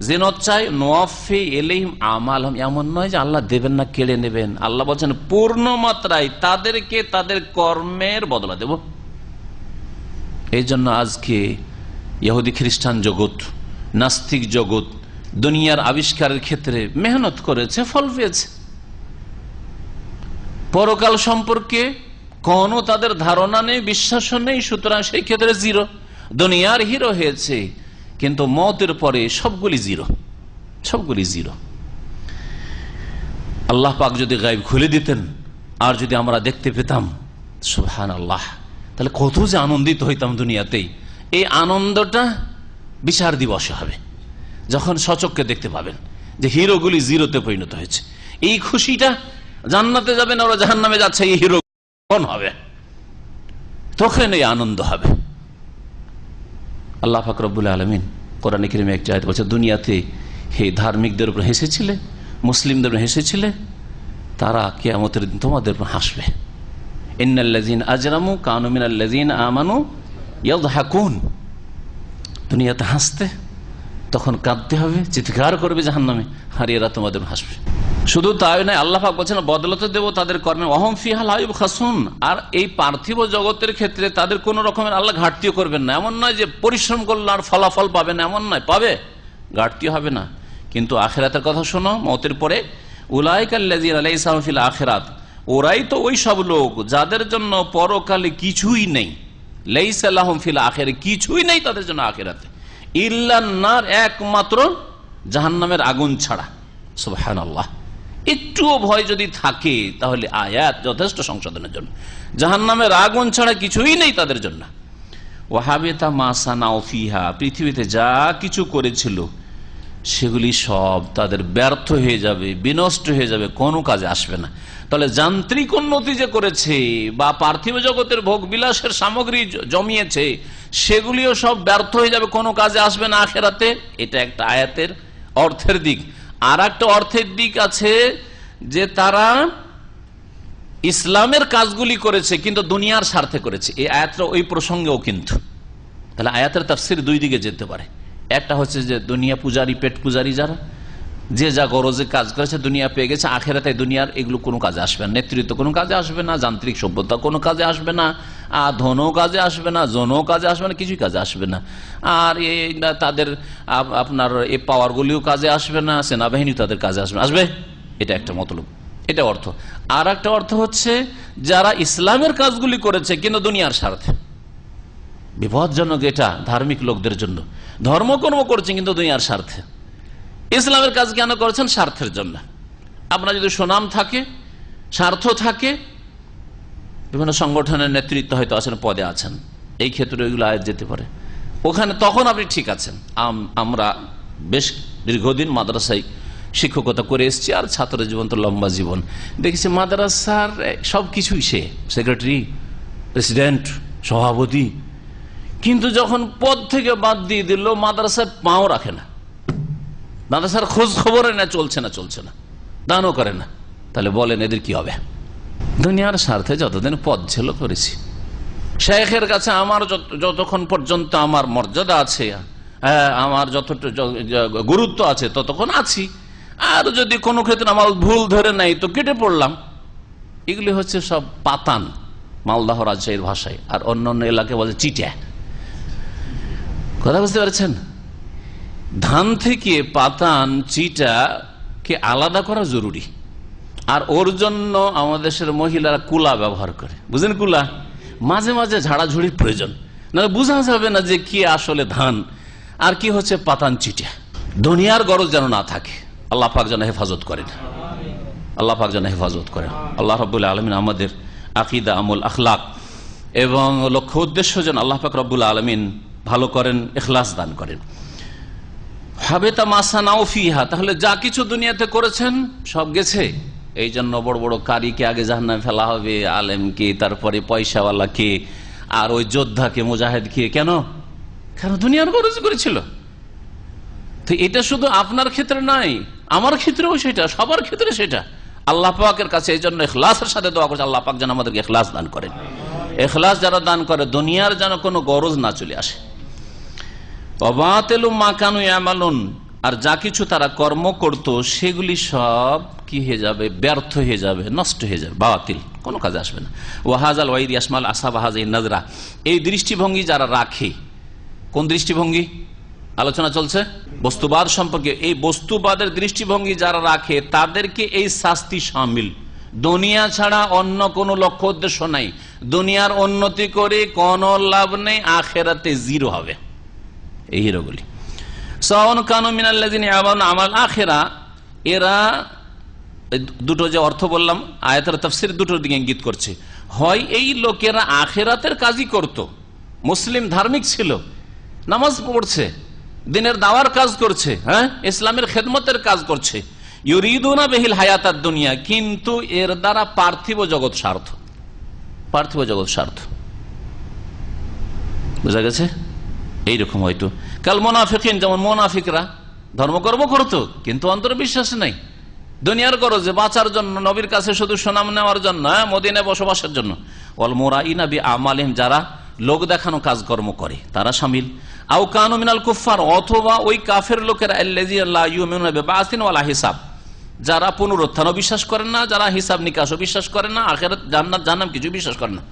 A: জিনত চাই, নুওয়াফি ইলাইহিম আমালহুম, এমন নয় যে আল্লাহ দেবেন না, কেড়ে নেবেন। আল্লাহ বলছেন পূর্ণ মাত্রায় তাদেরকে তাদের কর্মের বদলা দেব। এই জন্য আজকে ইহুদি খ্রিস্টান জগৎ, নাস্তিক জগৎ দুনিয়ার আবিষ্কারের ক্ষেত্রে মেহনত করেছে, ফল পেয়েছে। পরকাল সম্পর্কে কোনো তাদের ধারণা নেই, বিশ্বাসও নেই, সুতরাং সেই ক্ষেত্রে জিরো। দুনিয়ার হিরো হয়েছে, কিন্তু মওতের পরে সবগুলি জিরো, সবগুলি জিরো। আল্লাহ পাক যদি গায়েব খুলে দিতেন আর যদি আমরা দেখতে পেতাম, সুবহানাল্লাহ, তাহলে কত যে আনন্দিত হইতাম দুনিয়াতেই। এই আনন্দটা বিচার দিবসে হবে, যখন সচক্ষে দেখতে পাবেন যে হিরোগুলি জিরোতে পরিণত হয়েছে। এই খুশিটা, জান্নাতে যাবেন ওরা জাহান্নামে যাচ্ছে, এই হিরো কোন হবে, তখন এই আনন্দ হবে। আল্লাহ পাক রব্বুল আলামিন কোরআনে কারীমে একটি আয়াত বলছে, দুনিয়াতে হে ধার্মিকদের উপর হেসেছিলে, মুসলিমদের উপর হেসেছিলে, তারা কিয়ামতের দিন তোমাদের উপর হাসবে। ইন্নাল্লাযীনা আজরামু কানু মিনাল্লাযীনা আমানু ইয়াযহাকুন, দুনিয়াতে হাসতে, তখন কাঁদতে হবে, চিৎকার করবে জাহান্নামে, আর এরা তোমাদের হাসবে। শুধু তাই নয়, আল্লাহ পাক বলছেন বদলাতে দেব তাদের কর্মে, ওয়াহুম ফিহা লা ইউবখাসুন, আর এই পার্থিব জগতের ক্ষেত্রে তাদের কোন রকমের আল্লাহ ঘাটতিও করবেন না। এমন নয় যে পরিশ্রম করলে আর ফলাফল পাবে না, এমন নয়, পাবে, ঘাটতি হবে না। কিন্তু আখিরাতের কথা শোনো, মওতের পরে, উলাইকাল্লাযীনা লাইসা লাহুম ফিল আখিরাত, ওরাই তো ওই সব লোক যাদের জন্য পরকালে কিছুই নেই, লাইসা লাহুম ফিল আখিরাত, কিছুই নেই তাদের জন্য আখিরাতে, ইল্লান নার, একমাত্র জাহান্নামের আগুন ছাড়া। সুবহানাল্লাহ, একটুও ভয় যদি থাকে তাহলে আয়াত যথেষ্ট সংশোধনের জন্য। জাহান্নামের আগুন ছাড়া কিছুই নেই তাদের জন্য। ওয়াহাবিতা মা সানাউ ফিহা, পৃথিবীতে যা কিছু করেছিল সেগুলি সব তাদের ব্যর্থ হয়ে যাবে, বিনষ্ট হয়ে যাবে, কোনো কাজে আসবে না। তাহলে যান্ত্রিক উন্নতি যে করেছে বা পার্থিব জগতের ভোগ বিলাসের সামগ্রী জমিয়েছে, সেগুলিও সব ব্যর্থ হয়ে যাবে, কোনো কাজে আসবে না আখেরাতে। এটা একটা আয়াতের অর্থের দিক। আর একটা অর্থের দিক আছে যে তারা ইসলামের কাজগুলি করেছে কিন্তু দুনিয়ার স্বার্থে করেছে। এই আয়াতটা ওই প্রসঙ্গেও কিন্তু, তাহলে আয়াতের তাফসীর দুই দিকে যেতে পারে। একটা হচ্ছে যে দুনিয়া পূজারী, পেট পূজারী যারা, যে যা গরজে কাজ করেছে দুনিয়া পেয়ে গেছে, আখেরাতে দুনিয়ার এগুলো কোনো কাজে আসবে না, নেতৃত্ব কোনো কাজে আসবে না, যান্ত্রিক সভ্যতা কোনো কাজে আসবে না, ধনও কাজে আসবে না, জনও কাজে আসবে না, কিছুই কাজে আসবে না। আর তাদের আপনার এই পাওয়ারগুলিও কাজে আসবে না, সেনাবাহিনী তাদের কাজে আসবে আসবে এটা একটা মতলব, এটা অর্থ। আর একটা অর্থ হচ্ছে যারা ইসলামের কাজগুলি করেছে কিন্তু দুনিয়ার স্বার্থে, বিপজ্জনক এটা ধার্মিক লোকদের জন্য। ধর্মকর্ম করছে কিন্তু দুনিয়ার স্বার্থে। ইসলামের কাজ কেন করেছেন? স্বার্থের জন্য। আপনার যদি সুনাম থাকে, স্বার্থ থাকে, বিভিন্ন সংগঠনের নেতৃত্ব হয়তো আছেন, পদে আছেন, এই ক্ষেত্রে ওইগুলো আয়াত যেতে পারে ওখানে, তখন আপনি ঠিক আছেন। আমরা বেশ দীর্ঘদিন মাদ্রাসায় শিক্ষকতা করে এসেছি, আর ছাত্র জীবন তো লম্বা জীবন, দেখেছি মাদ্রাসার সবকিছুই সে সেক্রেটারি, প্রেসিডেন্ট, সভাপতি, কিন্তু যখন পদ থেকে বাদ দিয়ে দিল মাদ্রাসায় পাও রাখে না, মাদ্রাসার খোঁজ খবরে না, চলছে না, দানও করে না। তাহলে বলেন এদের কি হবে? দুনিয়ার স্বার্থে যতদিন পদ ছিল করেছি। শেখের কাছে আমার যতক্ষণ পর্যন্ত আমার মর্যাদা আছে, আমার যতটা গুরুত্ব আছে ততক্ষণ আছি, আর যদি কোনো ক্ষেত্রে আমার ভুল ধরে নাই তো কেটে পড়লাম। এগুলি হচ্ছে সব পাতান, মালদাহ রাজশাহীর ভাষায়, আর অন্য অন্য এলাকায় বলে চিটা। কথা বুঝতে পারছেন? ধান থেকে পাতান, চিটাকে আলাদা করা জরুরি। আর ওর জন্য আমাদের দেশের মহিলারা কুলা ব্যবহার করে, বুঝলেন? কুলা মাঝে মাঝে ঝাড়াঝুড়ির প্রয়োজন, না বোঝা যাবে না যে কি আসলে ধান আর কি হচ্ছে পাতান, চিটা। দুনিয়ার গরজ যেন না থাকে, আল্লাহ পাক যেন হেফাজত করেন, আল্লাহ পাক যেন হেফাজত করেন। আল্লাহ রাব্বুল আলামিন আমাদের আকীদা, আমল, আখলাক এবং লক্ষ্য উদ্দেশ্য যেন আল্লাহ পাক রব্বুল আলামিন ভালো করেন, ইখলাস দান করেন। হাবেতা মাসানাও ফিহা, তাহলে যা কিছু দুনিয়াতে করেছেন সব গেছে। এই জন্য বড় বড় কারিকে আগে জাহান্নামে ফেলা হবে, আলেমকে, তারপরে পয়সাওয়ালাকে, আর ওই যোদ্ধাকে, মুজাহিদকে। কেন? কারণ দুনিয়ার গরজ করেছিল। তো এটা শুধু আপনার ক্ষেত্রে নয়, আমার ক্ষেত্রেও সেটা, সবার ক্ষেত্রে সেটা। আল্লাহ পাকের কাছে এই জন্য ইখলাসের সাথে দোয়া করছে, আল্লাহ পাক যেন আমাদেরকে ইখলাস দান করেন। ইখলাস যারা দান করে, দুনিয়ার যেন কোনো গরজ না চলে আসে। অবাতেলু মা কানু ইয়ামালুন, আর যা কিছু তারা কর্ম করত সেগুলি সব কি হয়ে যাবে? ব্যর্থ হয়ে যাবে, নষ্ট হয়ে যাবে, বাতিল, কোনো কাজে আসবে না। ওয়াহাজাল ওয়াইদ ইয়াসমাল আসাবাহাজ নাজরা, এই দৃষ্টিভঙ্গি যারা রাখে, কোন দৃষ্টিভঙ্গি আলোচনা চলছে? বস্তুবাদ সম্পর্কে। এই বস্তুবাদের দৃষ্টিভঙ্গি যারা রাখে তাদেরকে এই শাস্তি শামিল। দুনিয়া ছাড়া অন্য কোনো লক্ষ্য উদ্দেশ্য নাই, দুনিয়ার উন্নতি করে কোনো লাভ নেই, আখেরাতে জিরো হবে। এই হিরোগুলি সাওয়ান কানু মিনাল্লাযিনা ইয়ামালুনা আমাল আখিরা, এরা দুটো যে অর্থ বললাম আয়াতের তাফসীর দুটোর দিকে ইঙ্গিত করছে। হয় এই লোকেরা আখিরাতের কাজই করত, মুসলিম ধার্মিক ছিল, নামাজ পড়ছে, দিনের দাওয়ার কাজ করছে, হ্যাঁ, ইসলামের খেদমতের কাজ করছে, ইউরিদুনা বিহিল হায়াতাদ দুনিয়া, কিন্তু এর দ্বারা পার্থিব জগৎ স্বার্থ, পার্থিব জগৎ স্বার্থ। বুঝা গেছে? এইরকম হয়তো কাল মুনাফিকিন, যেমন মুনাফিকরা ধর্মকর্ম করতো কিন্তু অন্তরে বিশ্বাস নাই, দুনিয়ার গরজে বাঁচার জন্য, নবীর কাছে শুধু সুনাম নেওয়ার জন্য, মদিনায় বসবাসের জন্য। ওয়াল মুরাইনা বিআমালিহিম, যারা লোক দেখানো কাজকর্ম করে তারা শামিল। আও কানু মিনাল কুফার, অথবা ওই কাফের লোকেরা আল্লাযিনা লা ইউমিনুনা বিবাসিন ওয়ালা হিসাব, যারা পুনরুত্থানও বিশ্বাস করেন না, যারা হিসাব নিকাশও বিশ্বাস করেন না, আখিরাত, জান্নাত, জাহান্নাম কিছু বিশ্বাস করেন না,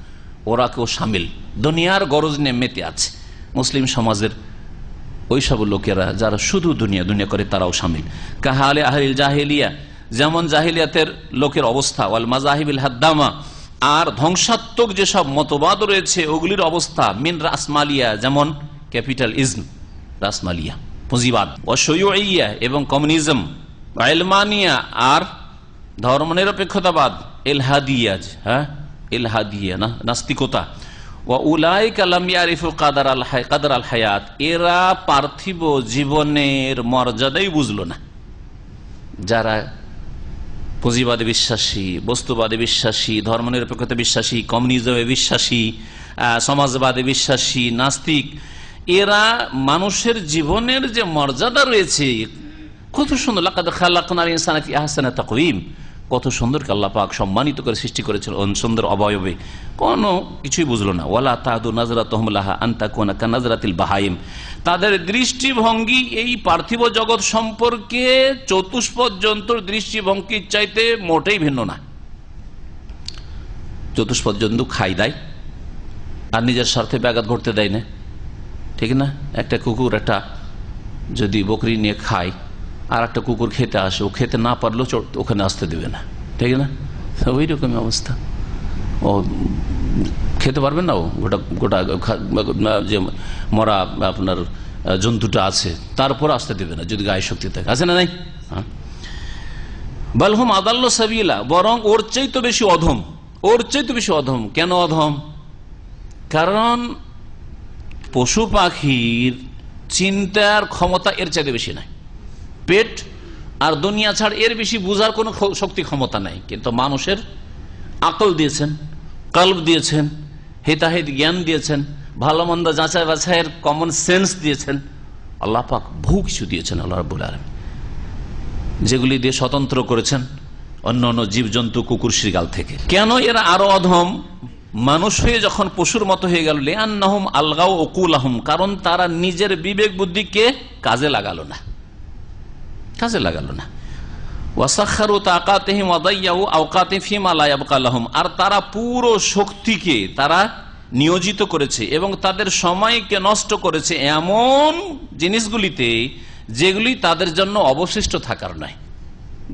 A: ওরা কেউ শামিল। দুনিয়ার গরজ নিয়ে মেতে আছে মুসলিম সমাজের ওই সব লোকেরা যারা শুধু দুনিয়া দুনিয়া করে, তারাও শামিল। কাহালে আহলিল জাহিলিয়া, যেমন জাহিলিয়াতের লোকের অবস্থা, ওয়াল মাযাহিবিল হাদ্দামা, আর ধ্বংসাত্মক যেসব মতবাদ রয়েছে ওগুলির অবস্থা, মিন রাসমালিয়া, যেমন ক্যাপিটালিজম, রাসমালিয়া পুঁজিবাদ, ও শুয়ুইয়া এবং কমিউনিজম, ইলমানিয়া আর ধর্মনিরপেক্ষতাবাদ, ইলহাদিয়া, হ্যাঁ ইলহাদিয়া না, নাস্তিকতা, কাদার আল হায়াত, এরা পার্থিব জীবনের মর্যাদাই বুঝলো না। যারা পুঁজিবাদে বিশ্বাসী, বস্তুবাদে বিশ্বাসী, ধর্মনিরপেক্ষতা বিশ্বাসী, কমিউনিজমে বিশ্বাসী, সমাজবাদে বিশ্বাসী, নাস্তিক, এরা মানুষের জীবনের যে মর্যাদা রয়েছে, কত সুন্দর, লাকাদ খালাকনাল ইনসানা ফি আহসানি তাকওয়িম, কত সুন্দর আল্লাহ পাক সম্মানিত করে সৃষ্টি করেছিল সুন্দর অবয়বে, কোনো কিছুই বুঝলো না। ওয়ালা তাদু নাজরাতুহুম লাহা আন তাকুনা কানাজরাতিল বাহাইম, তাদের দৃষ্টিভঙ্গি এই পার্থিব জগৎ সম্পর্কে চতুষ্পদ জন্তুর দৃষ্টিভঙ্গির চাইতে মোটেই ভিন্ন না। চতুষ্পদ জন্তু খাই দেয় আর নিজের স্বার্থে ব্যাঘাত ঘটতে দেয় না, ঠিক না? একটা কুকুর একটা যদি বকরি নিয়ে খায় আর একটা কুকুর খেতে আসে, ও খেতে না পারলেও ওখানে আসতে দেবে না, ঠিক না? ওই রকমই অবস্থা, ও খেতে পারবে না, ও গোটা গোটা যে মরা আপনার জন্তুটা আছে তারপর আসতে দেবে না যদি গায়ে শক্তি থাকে, আছে না নাই? বালহুম আদাল্লু সাবিলা, বরং ওর চাইতে বেশি অধম, ওর চাইতে বেশি অধম। কেন অধম? কারণ পশু পাখির চিন্তার ক্ষমতা এর চাইতে বেশি নাই, পেট আর দুনিয়া ছাড় এর বেশি বুঝার কোনো শক্তি ক্ষমতা নাই। কিন্তু মানুষের আকল দিয়েছেন, কলব দিয়েছেন, হিতাহিত জ্ঞান দিয়েছেন, ভালো মন্দ যাচাই বাছাইয়ের কমন সেন্স দিয়েছেন, আল্লাহ পাক বহু কিছু দিয়েছেন আল্লাহ রাব্বুল আলামিন, যেগুলি দিয়ে স্বতন্ত্র করেছেন অন্য অন্য জীবজন্তু কুকুর শৃগাল থেকে। কেন এরা আরো অধম? মানুষ হয়ে যখন পশুর মতো হয়ে গেল, লিআন্নাহুম আলগাউ উকুলাহুম, কারণ তারা নিজের বিবেক বুদ্ধিকে কাজে লাগালো না, কাজে লাগালো না। ওয়াসাখারু তাকাতিহিম ওয়াদাইয়াউ আওকাতিহিম ফিমা লা ইয়াবকা লাহুম, আর তারা পুরো শক্তিকে তারা নিয়োজিত করেছে এবং তাদের সময়কে নষ্ট করেছে এমন জিনিসগুলিতে যেগুলি তাদের জন্য অবশিষ্ট থাকার নয়।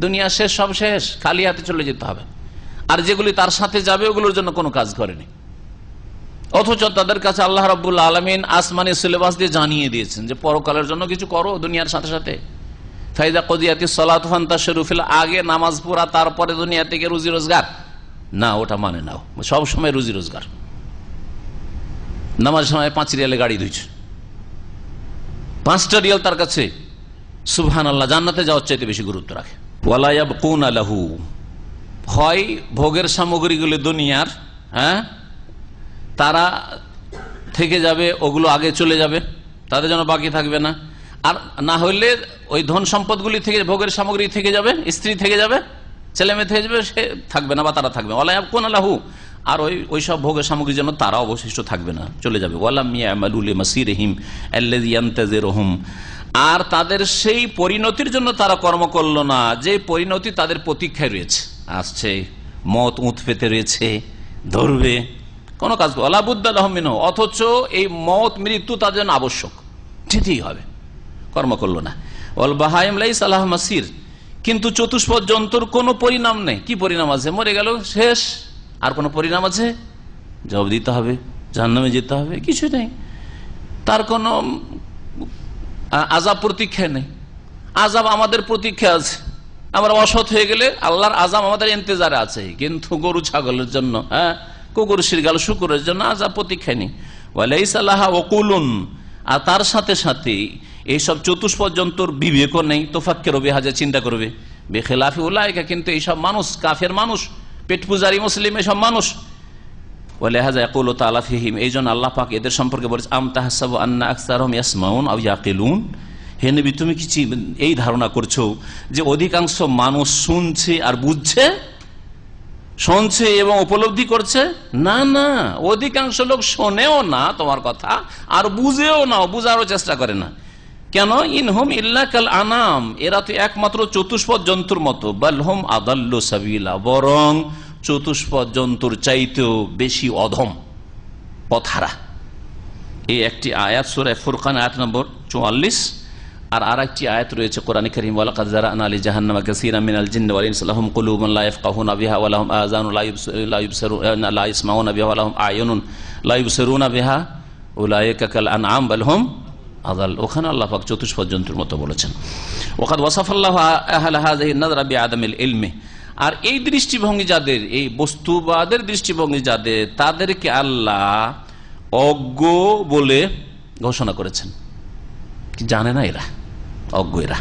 A: দুনিয়া শেষ, সব শেষ, খালি হাতে চলে যেতে হবে। আর যেগুলি তার সাথে যাবে ওগুলোর জন্য কোনো কাজ করেনি, অথচ তাদের কাছে আল্লাহ রাব্বুল আলামিন আসমানি সিলেবাস দিয়ে জানিয়ে দিয়েছেন যে পরকালের জন্য কিছু করো দুনিয়ার সাথে সাথে। ফাইদা কদিয়াতিস সালাতু ফান্তাশিরু ফিল, আগে নামাজ পড়া তারপরে দুনিয়া থেকে রুজি রোজগার, না ওটা মানে নাও, সব সময় রুজি রোজগার। নামাজ সময় 5 রিয়ালে গাড়ি ধুইছে, 5টা রিয়াল তার কাছে সুবহানাল্লাহ জান্নাতে যাওয়ার চাইতে বেশি গুরুত্ব রাখে। ওয়ালা ইয়াবকুনা লাহু, হয় ভোগের সামগ্রীগুলি দুনিয়ার, হ্যাঁ, তারা থেকে যাবে, ওগুলো আগে চলে যাবে, তাদের জন্য বাকি থাকবে না। আর না হইলে ওই ধন সম্পদগুলি থেকে, ভোগের সামগ্রী থেকে যাবে, স্ত্রী থেকে যাবে, ছেলে মেয়ে থেকে যাবে, সে থাকবে না বা তারা থাকবে। ওয়ালা ইয়াবকুনা লাহু, আর ওই সব ভোগের সামগ্রীর জন্য তারা অবশিষ্ট থাকবে না, চলে যাবে। ওয়ালাম ইয়ামালু লিমাসিরিহিম আল্লাযী ইয়ানতাজিরুহুম, আর তাদের সেই পরিণতির জন্য তারা কর্ম করলো না যে পরিণতি তাদের প্রতীক্ষায় রয়েছে, আসছে, মত উঁত পেতে রয়েছে, ধরবে, কোনো কাজ আলাবুদ্দালাহুম মিনহু, অথচ এই মত মৃত্যু তাদের জন্য আবশ্যক, যেতেই হবে, কর্ম করলো না। ওয়াল বাহাইম লাইসা লাহা মাসির, কিন্তু চতুষ্পদ জন্তুর কোনো পরিণাম নেই। কি পরিণাম আছে? মরে গেল, শেষ। আর কোনো পরিণাম আছে? জবাব দিতে হবে, জাহান্নামে যেতে হবে, কিছু নেই। তার কোনো আযাব প্রতীক্ষা নেই। আযাব আমাদের প্রতীক্ষা আছে, আমরা অসৎ হয়ে গেলে আল্লাহর আযাব আমাদের ইন্তজারে আছে, কিন্তু গরু ছাগলের জন্য, হ্যাঁ, কুকুর শৃগাল শুকুরের জন্য আযাব প্রতীক্ষা নেই। ওয়ালাইসা লাহা উকুলুন, আর তার সাথে সাথে এইসব চতুষ্পদ জন্তুর বিবেকও নেই, তুফাক্কিরু বিহা, যে চিন্তা করবে। বেখিলাফি উলাইকা, কিন্তু এইসব মানুষ কাফের মানুষ, পেট পূজারী মুসলিম এসব মানুষ। ওয়ালিহাযা ইয়াকুলু তাআলা ফীহিম, এইজন্য আল্লাহ পাক এদের সম্পর্কে বলেছে, আম তাহসাবু আন্না আকসারহুম ইয়াসমাউন আও ইয়াকিলুন, হে নবী তুমি কি এই ধারণা করছো যে অধিকাংশ মানুষ শুনছে আর বুঝছে, শুনছে এবং উপলব্ধি করছে? না না, অধিকাংশ লোক শোনেও না তোমার কথা আর বুঝেও না, বুঝারও চেষ্টা করে না। কেন? ইনহুম ইল্লা কাল আনাম, এরা তো একমাত্র চতুষ্পদ জন্তুর মতো। বালহুম আদাল্লু সাবিলা, বরং চতুষ্পদ জন্তুর চাইতেও বেশি অধম, পথহারা। এই একটি আয়াত সূরা ফুরকান আয়াত নম্বর 44, আর আরেকটি আয়াত রয়েছে কোরআনে কারীম, ওয়ালাকাদ যারানা লি জাহান্নামা কাসীরাম মিনাল জিন্নি ওয়াল ইনসি লাহুম কুলুবুন লা ইয়াফকাহুনা বিহা ওয়া লাহুম আযানুন লা ইবসিরুনা লা ইয়াসমাউনা বিহা ওয়া লাহুম আ'য়ুনুন লা ইবসিরুনা বিহা উলাইকা কাল আনআম বাল হুম আযাল। ওখানে আল্লাহ পাক চতুষ্পদ জন্তুর মতো বলেছেন। ওয়াকাদ ওয়াসাফাল্লাহু আহলা হাযিহি নাযরা বিআদামিল ইলমি, আর এই দৃষ্টিভঙ্গি যাদের, এই বস্তুবাদের দৃষ্টিভঙ্গি যাদের, তাদেরকে আল্লাহ অজ্ঞ বলে ঘোষণা করেছেন। জানে না এরা, অজ্ঞ এরা।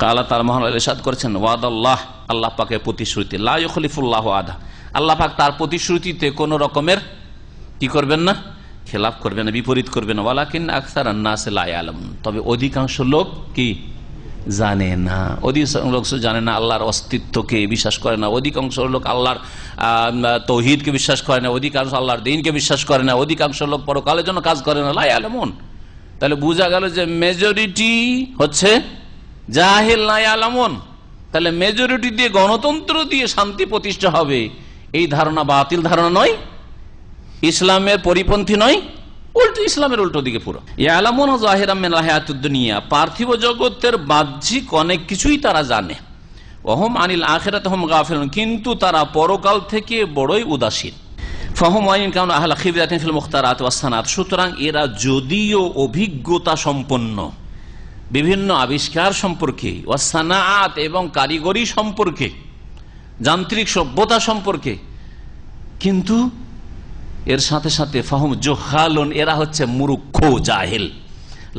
A: কালা তার মহান ইরশাদ করেছেন, ওয়াদাল্লাহ, আল্লাহ পাকের প্রতিশ্রুতি, লা ইউখলিফুল্লাহু আদা, আল্লাহ পাক তার প্রতিশ্রুতিতে কোন রকমের কি করবেন না, খেলাফ করবেন না, বিপরীত করবেন না। ওয়ালাকিন আকসারান নাস লা ইয়ালামুন, তবে অধিকাংশ লোক কি জানে না, অধিকাংশ লোক জানে না আল্লাহর অস্তিত্বকে বিশ্বাস করে না, অধিকাংশ লোক আল্লাহর তৌহিদকে বিশ্বাস করে না, অধিকাংশ আল্লাহর দ্বীনকে বিশ্বাস করে না, অধিকাংশ লোক পরকালের জন্য কাজ করে না। লা ইয়ালামুন। তাহলে বোঝা গেল যে মেজরিটি হচ্ছে জাহিল, লা ইয়ালামুন। তাহলে মেজরিটি দিয়ে, গণতন্ত্র দিয়ে শান্তি প্রতিষ্ঠা হবে, এই ধারণা বাতিল ধারণা নয়, ইসলামের পরিপন্থী নয়, উল্টো ইসলামের উল্টো দিকে পুরো। ইয়ালামুন যাহিরাম মিনাল হায়াতুদ দুনিয়া, পার্থিব জগতের বাহ্যিক অনেক কিছুই তারা জানে। ওয়াহুম আনিল আখিরাতি হুম গাফিলুন, কিন্তু তারা পরকাল থেকে বড়ই উদাসীন। ফাহুম ওয়াইন কাউনু আহলা খিবরাতিন ফিল মুখতারাত ওয়াস সানাত, সুতরাং এরা যদিও অভিজ্ঞতা সম্পন্ন বিভিন্ন আবিষ্কার সম্পর্কে, ওয়াস সানাত এবং কারিগরি সম্পর্কে, যান্ত্রিক সভ্যতা সম্পর্কে, কিন্তু এর সাথে সাথে ফাহুম জুহালুন, এরা হচ্ছে মূর্খ, জাহেল।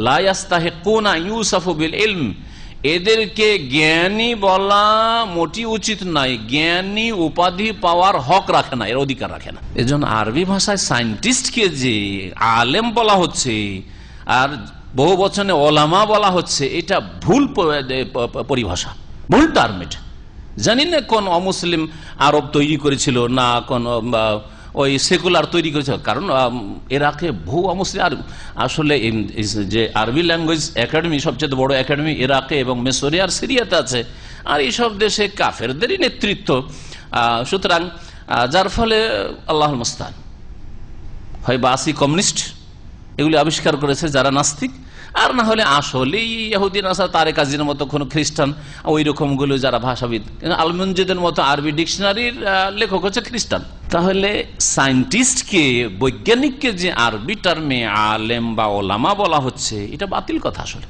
A: লা ইস্তাহিকুনা ইউসাফু বিল ইলম, এদেরকে জ্ঞানী বলা মোটি উচিত নয়, জ্ঞানী উপাধি পাওয়ার হক রাখে না, এর অধিকার রাখে না। এজন্য আরবি ভাষায় সায়েন্টিস্টকে যে আলেম বলা হচ্ছে আর বহু বচনে ওলামা বলা হচ্ছে, এটা ভুল পরিভাষা, ভুল টার্ম। এটা জানি না কোন অমুসলিম আরব তৈরি করেছিল, না কোন ওই সেকুলার তৈরি করেছে, কারণ ইরাকে বহু অমুসলিম, আর আসলে যে আরবি ল্যাঙ্গুয়েজ একাডেমি, সবচেয়ে বড় একাডেমি ইরাকে এবং মিসরে আর সিরিয়াতে আছে, আর এইসব দেশে কাফেরদেরই নেতৃত্ব। সুতরাং যার ফলে আল্লাহুল মুস্তাআন, হয় বাসি কমিউনিস্ট এগুলি আবিষ্কার করেছে যারা নাস্তিক, আর না হলে আসলেই ইহুদি নাসারা তারেক আজির মতো কোন খ্রিস্টান, ওই রকম গুলো যারা ভাষাবিদ, আল-মুনজিদের মতো আরবি ডিকশনারির লেখক হচ্ছে খ্রিস্টান। তাহলে সায়েন্টিস্টকে, বৈজ্ঞানিককে যে আরবি টার্মে আলেম বা ওলামা বলা হচ্ছে, এটা বাতিল কথা। আসলে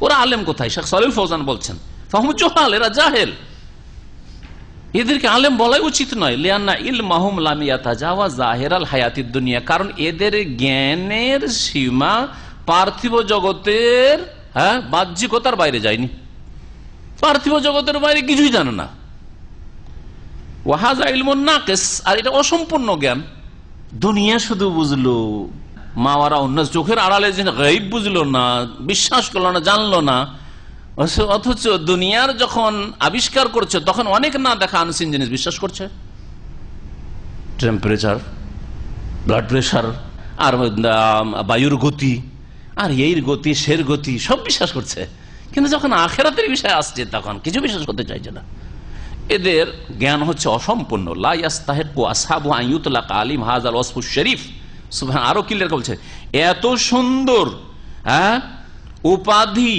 A: ওরা আলেম কোথায়? শেখ সালিল ফৌজান বলছেন ফাহুম জুহাল, এরা জাহেল, এদেরকে আলেম বলাই উচিত নয়। লিআন্না ইলমাহুম লাম ইয়াতাজাওয়াজ জাহিরাল হায়াতিদ দুনিয়া, কারণ এদের জ্ঞানের সীমা পার্থিব জগতের বাহ্যিকতার বাইরে যায়নি, পার্থিব জগতের বাইরে কিছুই জানে না। ওয়াহাযা ইলমুন নাকিস, আর এটা অসম্পূর্ণ জ্ঞান। দুনিয়া শুধু বুঝলো, মাওয়ারা অন্য চোখের আড়ালে যে গায়ব বুঝলো না, বিশ্বাস করলো না, জানলো না, অথচ দুনিয়ার যখন আবিষ্কার করছে তখন অনেক না দেখা আনসিন জিনিস বিশ্বাস করছে। টেম্পারেচার, ব্লাড প্রেশার, আর বায়ুর গতি, আর এর গতি, সের গতি, সব বিশ্বাস করছে। কিন্তু যখন আখিরাতের বিষয় আসছে তখন কিছু বিশ্বাস করতে চাইছে না। এদের জ্ঞান হচ্ছে অসম্পূর্ণ। লা ইয়াস্তাহিকু আসহাবু আন ইউতলাকা আলিম হাযাল ওয়াসফুশ শরীফ। সুবহান, আরো ক্লিয়ার বলছে, এত সুন্দর উপাধি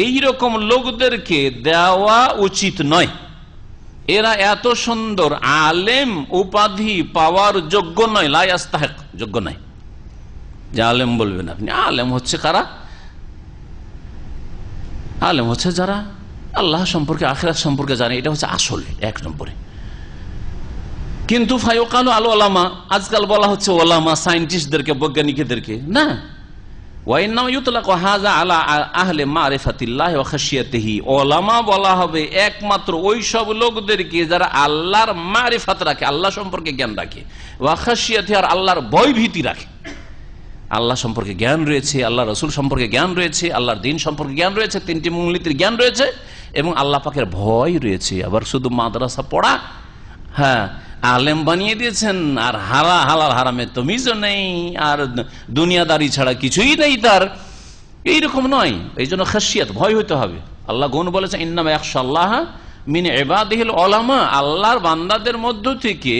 A: এইরকম লোকদেরকে দেওয়া উচিত নয়। এরা এত সুন্দর আলেম উপাধি পাওয়ার যোগ্য নয়। লা ইয়াস্তাহিক, যোগ্য নয় যে আলেম বলবেন আপনি। আলেম হচ্ছে কারা? আলেম হচ্ছে যারা আল্লাহ সম্পর্কে, আখিরাত সম্পর্কে জানে, এটা হচ্ছে আসল, এক নম্বরে। কিন্তু ফায়ুকালু আল ওলামা, আজকাল বলা হচ্ছে ওলামা, সায়েন্টিস্টদেরকে, বৈজ্ঞানিকদেরকে না। ওয়াইন্নামা ইউতলাকু হাযা আলা আহলি মারিফাতিল্লাহি ওয়া খাশিয়াতিহি, ওলামা বলা হবে একমাত্র ওই সব লোকদেরকে যারা আল্লাহর মারিফাত রাখে, আল্লাহ সম্পর্কে জ্ঞান রাখে, ওয়া খাশিয়াতিহি, আর আল্লাহর ভয় ভীতি রাখে। আল্লাহ সম্পর্কে জ্ঞান রয়েছে, আল্লাহ রসুল সম্পর্কে জ্ঞান রয়েছে, আল্লাহর দ্বীন সম্পর্কে জ্ঞান রয়েছে, তিনটি মূলনীতির জ্ঞান রয়েছে, এবং আল্লাহ পাকের ভয় রয়েছে। আবার শুধু মাদ্রাসা পড়া, আলেম বানিয়ে দিয়েছেন, আর হালাল হারামে তমিজও নেই, আর দুনিয়াদারি ছাড়া কিছুই নেই তার, এইরকম নয়। এই জন্য খাশিয়াত, ভয় হইতে হবে। আল্লাহ গুণ বলেছেন ইন্নামা ইয়াখশাল্লাহ মিন ইবাদিহিল উলামা, আল্লাহর বান্দাদের মধ্য থেকে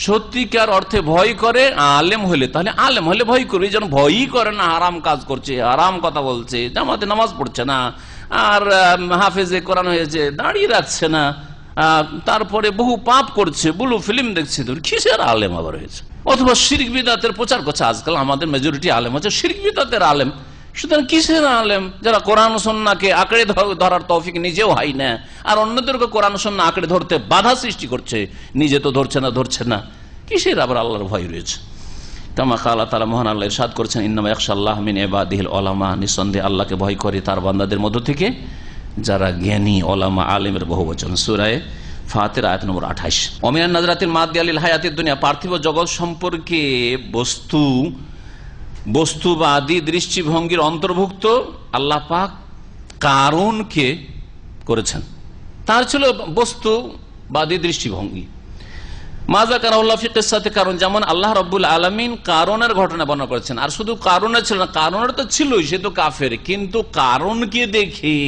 A: সত্যিকার অর্থে ভয় করে আলেম হলে। তাহলে আলেম হলে ভয় করবে, যেন ভয়ই করে না, হারাম কাজ করছে, হারাম কথা বলছে, জামাতে নামাজ পড়ছে না, আর হাফেজে কোরআন হয়েছে, দাঁড়িয়ে রাখছে না, তারপরে বহু পাপ করছে, বুলু ফিল্ম দেখছে, কিসের আলেম আবার হয়েছে? অথবা শিরক বিদআতের প্রচার করছে। আজকাল আমাদের মেজরিটি আলেম হচ্ছে শিরক বিদআতের আলেম। সুতরাং কিসের আলেম? যারা কোরআন সুন্নাহকে আঁকড়ে ধরার তৌফিক নিজেও হয় না, আর অন্যদেরকে কোরআন সুন্নাহ আঁকড়ে ধরতে বাধা সৃষ্টি করছে, নিজে তো ধরছে না, কিসের আবার আল্লাহর ভয় রয়েছে? কামা কালা তাআলা, মহান আল্লাহ ইরশাদ করেছেন ইন্নামা ইয়াখশাল্লাহ মিন ইবাদিহিল উলামা, নিঃসন্দেহে আল্লাহকে ভয় করে তার বান্দাদের মধ্য থেকে যারা জ্ঞানী, ওলামা, আলেমের বহুবচন। সূরা ফাতির আয়াত নম্বর 28। ওমিনান নাজরাতিল মাদিয়া লিল হায়াতিদ দুনিয়া, পার্থিব জগৎ সম্পর্কে বস্তুবাদী দৃষ্টিভঙ্গির অন্তর্ভুক্ত আল্লাহ পাক কারণকে করেছেন। তার ছিল বস্তুবাদী দৃষ্টিভঙ্গি। মাজা কারাউল্লাহ ফি কিসসাতে কারণ, যেমন আল্লাহ রাব্বুল আলামিন কারণের ঘটনা বর্ণনা করেছেন। আর শুধু কারণে ছিল না, কারণের তো ছিলই, সে তো কাফের, কিন্তু কারণকে দেখে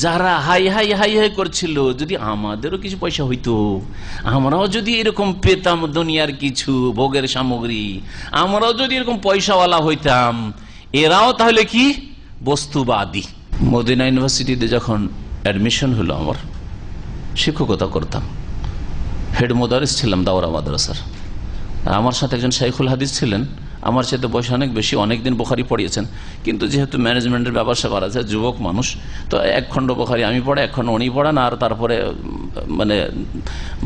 A: যারা হাই হাই হাই হাই করছিল, যদি আমাদেরও কিছু পয়সা হইতো, আমরাও যদি এরকম পেতাম দুনিয়ার কিছু ভোগের সামগ্রী, আমরাও যদি এরকম পয়সাওয়ালা হইতাম, এরাও তাহলে কি বস্তুবাদী। মদিনা ইউনিভার্সিটিতে যখন অ্যাডমিশন হলো, আমার শিক্ষকতা করতাম, হেড মোদারিস ছিলাম দাওরা মাদ্রাসার। আমার সাথে একজন শাইখুল হাদিস ছিলেন, আমার সাথে বয়স অনেক বেশি, অনেকদিন বুখারি পড়িয়েছেন, কিন্তু যেহেতু ম্যানেজমেন্টের ব্যাপার স্যাপার আছে, যুবক মানুষ, তো এক খণ্ড বুখারি আমি পড়ে, এক খণ্ড উনি পড়ান, আর তারপরে মানে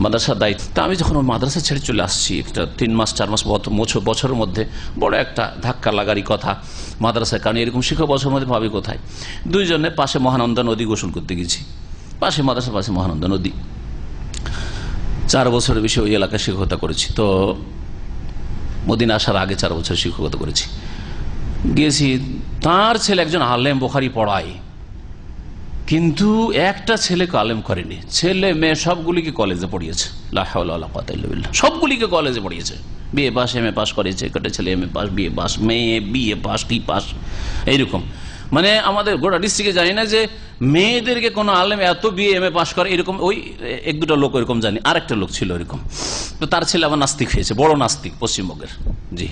A: মাদ্রাসার দায়িত্ব। তা আমি যখন মাদ্রাসা ছেড়ে চলে আসছি, একটা 3 মাস 4 মাস বছরের মধ্যে বড় একটা ধাক্কা লাগারই কথা মাদ্রাসায়, কারণ এরকম শিক্ষক বছরের মধ্যে ভাবি কোথায়। দুইজনে পাশে মহানন্দা নদী গোসল করতে গেছি, পাশে মাদ্রাসার পাশে মহানন্দা নদী। 4 বছরের বেশি ওই এলাকায় শিক্ষকতা করেছি। তো মদিনা আসার আগে 4 বছর শিক্ষকতা করেছি। গিয়েছি, তার ছেলে একজন আলেম, বুখারী পড়ায়, কিন্তু একটা ছেলেকে আলেম করেনি। ছেলে মেয়ে সবগুলিকে কলেজে পড়িয়েছে, লা হাওলা ওয়ালা কুওয়াতা ইল্লা বিল্লাহ, সবগুলিকে কলেজে পড়িয়েছে। BA pass, M A pass করেছে, একটা ছেলে M A pass, BA pass, মেয়ে বিএ পাস, কি পাস, এইরকম। মানে আমাদের গোটা ডিস্ট্রিক্টে জানি না যে মেয়েদেরকে কোনো আলেম এত বিএ এম এ পাস করে, এরকম ওই 1-2টা লোক এরকম জানি। আরেকটা লোক ছিল এরকম। তো তার ছেলে আবার নাস্তিক হয়েছে, বড় নাস্তিক পশ্চিমবঙ্গের। জি,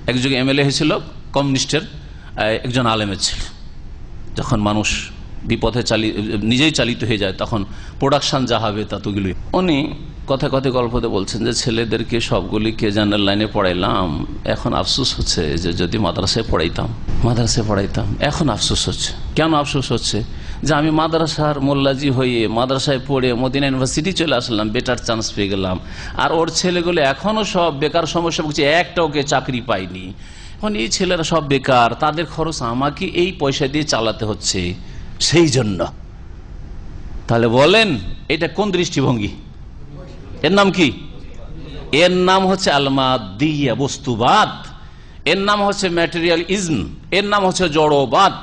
A: এক যুগে এমএলএ হয়েছিল কমিউনিস্টের, একজন আলেমের ছিল। যখন মানুষ বিপথে নিজেই চালিত হয়ে যায়, তখন প্রোডাকশন যা হবে তা তোগুলি। উনি কথা কথা গল্পতে বলছেন যে ছেলেদেরকে সবগুলিকে জেনারেল লাইনে পড়াইলাম, এখন আফসোস হচ্ছে যে যদি মাদ্রাসায় পড়াইতাম। এখন আফসোস হচ্ছে। কেন আফসোস হচ্ছে? যে আমি মাদ্রাসার মোল্লাজি হয়ে মাদ্রাসায় পড়ে মদিনা ইউনিভার্সিটি চলে আসলাম, বেটার চান্স পেয়ে গেলাম, আর ওর ছেলেগুলো এখনো সব বেকার সমস্যা ভুগছে, একটাওকে চাকরি পায়নি। এখন এই ছেলেরা সব বেকার, তাদের খরচ আমাকে এই পয়সা দিয়ে চালাতে হচ্ছে। সেই জন্য তাহলে বলেন এটা কোন দৃষ্টিভঙ্গি? এর নাম কি? এর নাম হচ্ছে আল-মাদিয়া, বস্তুবাদ। এর নাম হচ্ছে ম্যাটেরিয়ালিজম, এর নাম হচ্ছে জড়বাদ।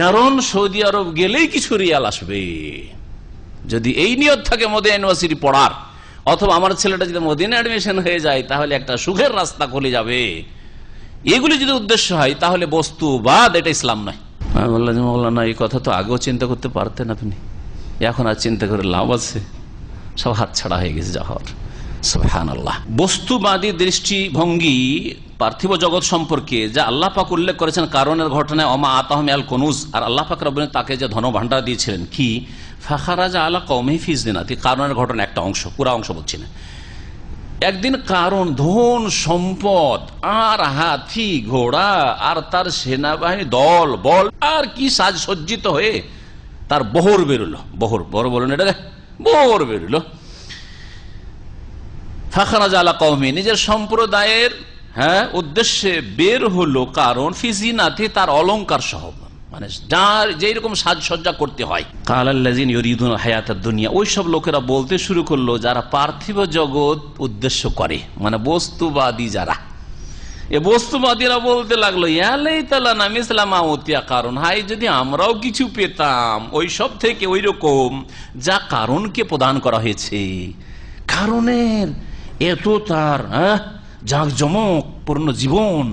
A: কারণ সৌদি আরব গেলেই কিছু রিয়াল আসবে। যদি এই নিয়ত থাকে মদিনা ইউনিভার্সিটি পড়ার, অথবা আমার ছেলেটা যদি মদিনা অ্যাডমিশন হয়ে যায়, তাহলে একটা সুখের রাস্তা খুলে যাবে, এগুলি যদি উদ্দেশ্য হয়, তাহলে বস্তুবাদ, এটা ইসলাম নয়। আমি বললাম যে মৌলানা, এই কথা তো আগেও চিন্তা করতে পারতেন আপনি, এখন আর চিন্তা করে লাভ আছে? সব হাতছাড়া হয়ে গেছে যা হওয়ার। সুবহানাল্লাহ। বস্তুবাদী দৃষ্টিভঙ্গি পার্থিব জগৎ সম্পর্কে যা আল্লাহ পাক উল্লেখ করেছেন কারণের ঘটনায়, ওমা আতাহুম আল কুনুজ, আর আল্লাহ পাক রব্বুল তাকে যে ধন ভান্ডার দিয়েছিলেন, কি ফাখারাজা আলা কওমিহি ফি যিনাতি, কারণের ঘটনা একটা অংশ, পুরো অংশ বলছি না। একদিন কারণ ধন সম্পদ আর হাতি ঘোড়া আর তার সেনাবাহিনী দল বল আর কি সাজসজ্জিত হয়ে তার বহর বেরোলো। বহর বলুন এটা, বহর বেরোলো। ফাখারাজা আলা কওমি, নিজের সম্প্রদায়ের উদ্দেশ্যে বের হলো, কারণ ফি যিনাতি, তার অলংকার সহ, মানে যার যেরকম সাজসজ্জা করতে হয়। কালাল্লাযিনা ইউরিদুনা হায়াতাদ দুনিয়া, ওই সব লোকেরা বলতে শুরু করলো যারা পার্থিব জগৎ উদ্দেশ্য করে, মানে বস্তুবাদী যারা, এ বস্তুবাদীরা বলতে লাগলো, ইয়া লাইতালানা মিসলা মা উতিয়া কারণ, হাই যদি আমরাও কিছু পেতাম ওই সব থেকে, ওই রকম যা কারণকে প্রদান করা হয়েছে। কারণের এত তার জাঁকজমক পূর্ণ জীবন,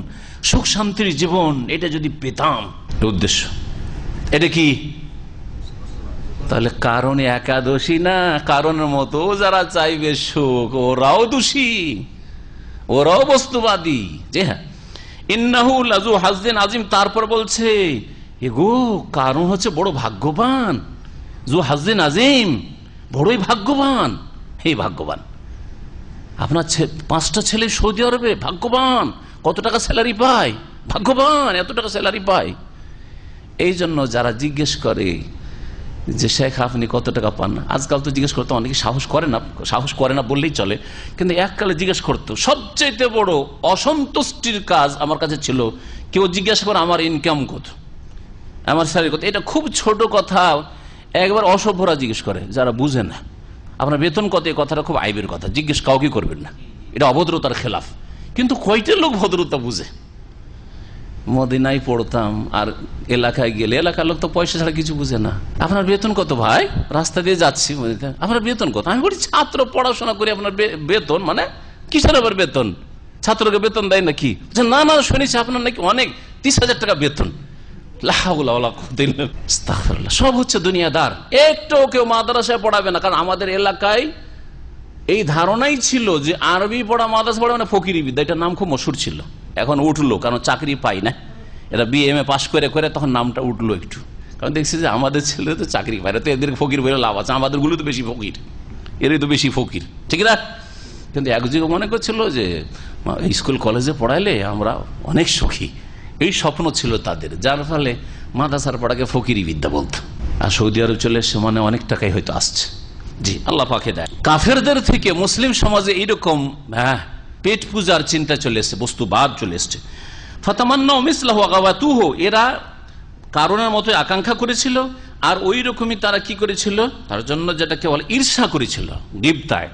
A: সুখ শান্তির জীবন, এটা যদি পেতাম, উদ্দেশ্য এটা কি? তাহলে কারণে একাদশী না, কারণের মতো যারা চাইবে সুখ, ওরাও দোষী, ওরাও বস্তুবাদী। যে হ্যাঁ, ইন্নাহু লাযু হাজ্জিন আযীম, তারপর বলছে এগো কারণ হচ্ছে বড় ভাগ্যবান, যু হাজ্জিন আযীম, বড়ই ভাগ্যবান। এই ভাগ্যবান, আপনার 5টা ছেলে সৌদি আরবে, ভাগ্যবান। কত টাকা স্যালারি পায়? ভাগ্যবান, এত টাকা স্যালারি পায়। এই জন্য যারা জিজ্ঞেস করে যে শেখ আপনি কত টাকা পান, আজকাল তো জিজ্ঞেস করতে অনেকে সাহস করে না বললেই চলে, কিন্তু এককালে জিজ্ঞেস করতো। সবচেয়ে বড় অসন্তুষ্টির কাজ আমার কাছে ছিল কেউ জিজ্ঞাসা করে আমার ইনকাম কত, আমার স্যালারি কত। এটা খুব ছোট কথা, একবার অসভ্যরা জিজ্ঞেস করে, যারা বুঝে না। আপনার বেতন কত, এই কথাটা খুব আইবের কথা, জিজ্ঞেস কাউকে করবেন না, এটা অভদ্রতার খেলাফ। কিন্তু কয়টা লোক ভদ্রতা বুঝে? মদিনায় পড়তাম, আর এলাকায় গেলে এলাকার লোক তো পয়সা ছাড়া কিছু বুঝে না। আপনার বেতন কত ভাই? রাস্তা দিয়ে যাচ্ছি, আপনার বেতন কত? আমি বলি ছাত্র, পড়াশোনা করি, আপনার বেতন মানে কিসের আবার বেতন? ছাত্রকে বেতন দেয় নাকি? না না, শুনেছি আপনার নাকি অনেক 30,000 টাকা বেতন। সব হচ্ছে দুনিয়াদার। একটু কেউ মাদ্রাসায় পড়াবে না, কারণ আমাদের এলাকায় এই ধারণাই ছিল যে আরবি পড়া, মাদ্রাসা পড়া মানে ফকিরি বিদ্যা। এটার নাম খুব মশহুর ছিল, এখন উঠলো কারণ চাকরি পাই না। এরা BA পাশ করে করে তখন নামটা উঠলো একটু, কারণ দেখছি যে আমাদের ছেলে তো চাকরি পায় না, তো এদের ফকির বলে লাভ আছে, আমাদের গুলো তো বেশি ফকির, এরই তো বেশি ফকির, ঠিক না? কিন্তু একদিকে মনে করছিল যে স্কুল কলেজে পড়াইলে আমরা অনেক সুখী, এই স্বপ্ন ছিল তাদের, যার ফলে মাদ্রাসার পড়াকে ফকিরি বিদ্যা বলতো। আর সৌদি আরব চলে এসে মানে অনেক টাকাই হয়তো আসছে। জি, আল্লাহ পাকে দেয়। কাফেরদের থেকে মুসলিম সমাজে এইরকম পেট পূজার চিন্তা চলে এসছে, বস্তুবাদ চলে এসছে। ফাতামান্না মিসলাহু আগাওয়াতুহু, এরা কারণের মতো আকাঙ্ক্ষা করেছিল, আর ওই রকমই তারা কি করেছিল, তার জন্য যেটাকে বলে ঈর্ষা করেছিল, গিবতায়।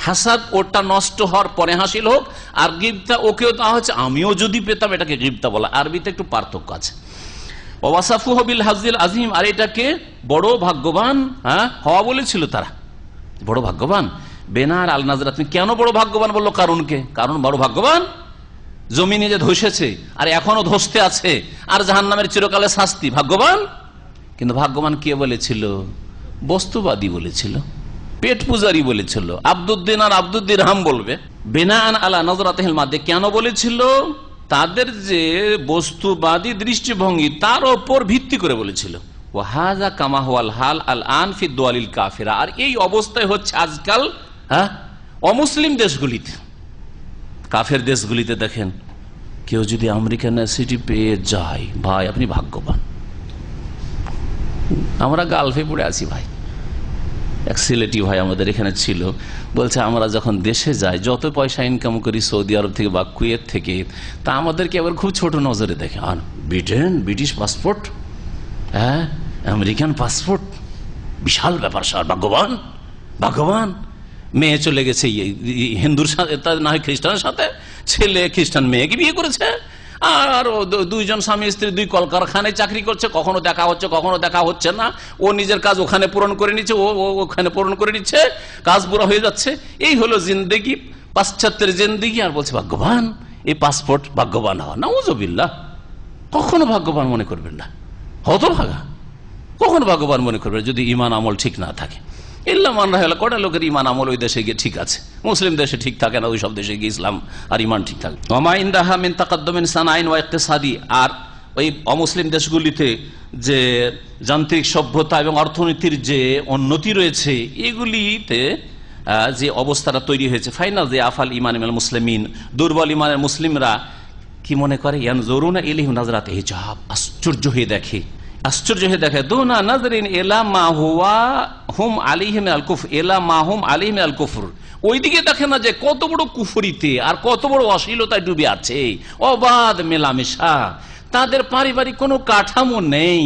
A: হাসাদ ওটা নষ্ট হওয়ার পরে হাসিল হোক, আর গিবতা ওকেও তা হচ্ছে আমিও যদি পেতাম, এটাকে গিবতা বলা। আরবিতে একটু পার্থক্য আছে। ওয়াসাফুহু বিল হাযিল আযীম, আর এটাকে বড় ভাগ্যবান হওয়া বলেছিল তারা, বড় ভাগ্যবান। বেনার আল নাজরা, তুমি কেন বড় ভাগ্যবান বললো? কারণকে, কারণ বড় ভাগ্যবান জমিনে যে ধসেছে আর এখনো ধসতে আছে, আর জাহান্নামের চিরকালে শাস্তি, ভাগ্যবান। কিন্তু ভাগ্যবান কে বলেছিল? বস্তুবাদী বলেছিল, পেট পূজারি বলেছিল। আব্দুদ্দিন আর আব্দুদ দিরহাম বলবে বেনান আলা নজরাতিল মাদে, কেন বলেছিল? তাদের যে বস্তুবাদী দৃষ্টিভঙ্গি তার ওপর ভিত্তি করে বলেছিল। ওয়াহাজা কামা হুয়াল হাল আল আন ফি দুয়ালিল কাফিরা, আর এই অবস্থায় হচ্ছে আজকাল অমুসলিম দেশগুলিতে, কাফের দেশগুলিতে। দেখেন, কেউ যদি আমেরিকান সিটি পেয়ে যায়, ভাই আপনি ভাগ্যবান। আমরা গালফে পড়ে আছি ভাই। এক সিলেটি ভাই আমাদের এখানে ছিল, বলছে আমরা যখন দেশে যাই, যত পয়সা ইনকাম করি সৌদি আরব থেকে বা কুয়েত থেকে, তা আমাদেরকে আবার খুব ছোট নজরে দেখে। আর Britain, British passport, American passport, বিশাল ব্যাপার স্যার, ভাগ্যবান ভাগ্যবান। মেয়ে চলে গেছে হিন্দুর সাথে, না হয় খ্রিস্টানের সাথে, ছেলে খ্রিস্টান মেয়েকে বিয়ে করেছে, আর দুইজন স্বামী স্ত্রী দুই কলকারখানায় চাকরি করছে, কখনো দেখা হচ্ছে কখনো দেখা হচ্ছে না। ও নিজের কাজ ওখানে পূরণ করে নিচ্ছে, ও ওখানে পূরণ করে নিচ্ছে, কাজ পুরো হয়ে যাচ্ছে। এই হলো জিন্দেগি, পাশ্চাত্যের জিন্দেগি। আর বলছে ভাগ্যবান, এই পাসপোর্ট ভাগ্যবান হওয়া। নাউজুবিল্লাহ, কখনো ভাগ্যবান মনে করবেন না, হতভাগা, কখনো ভাগ্যবান মনে করবেন যদি ঈমান আমল ঠিক না থাকে। কটা লোকের ইমান আমল ওই দেশে গিয়ে ঠিক আছে, মুসলিম দেশে ঠিক থাকে না, ওই সব দেশে গিয়ে ইসলাম আর ইমান ঠিক থাকে। আর ওই অমুসলিম দেশগুলিতে যে যান্ত্রিক সভ্যতা এবং অর্থনীতির যে উন্নতি রয়েছে, এগুলিতে যে অবস্থাটা তৈরি হয়েছে, ফাইনাল যে আফাল ইমান মুসলিমিন, দুর্বল ইমানের মুসলিমরা কি মনে করে, ইয়ানজুরুনা ইলাইহি নাজরাত হিজাব, আশ্চর্য হয়ে দেখে, আশ্চর্য হয়ে দেখে, দুনা নাজরিন ইলা মা হুয়া হুম আলাইহি মিনাল কুফর, ইলা মা হুম আলাইহি মিনাল কুফর। ওইদিকে দেখে না যে কত বড় কুফরিতে আর কত বড় অশ্লীলতায় ডুবে আছে, অবাধ মেলামেশা, তাদের পারিবারিক কোনো কাঠামো নেই,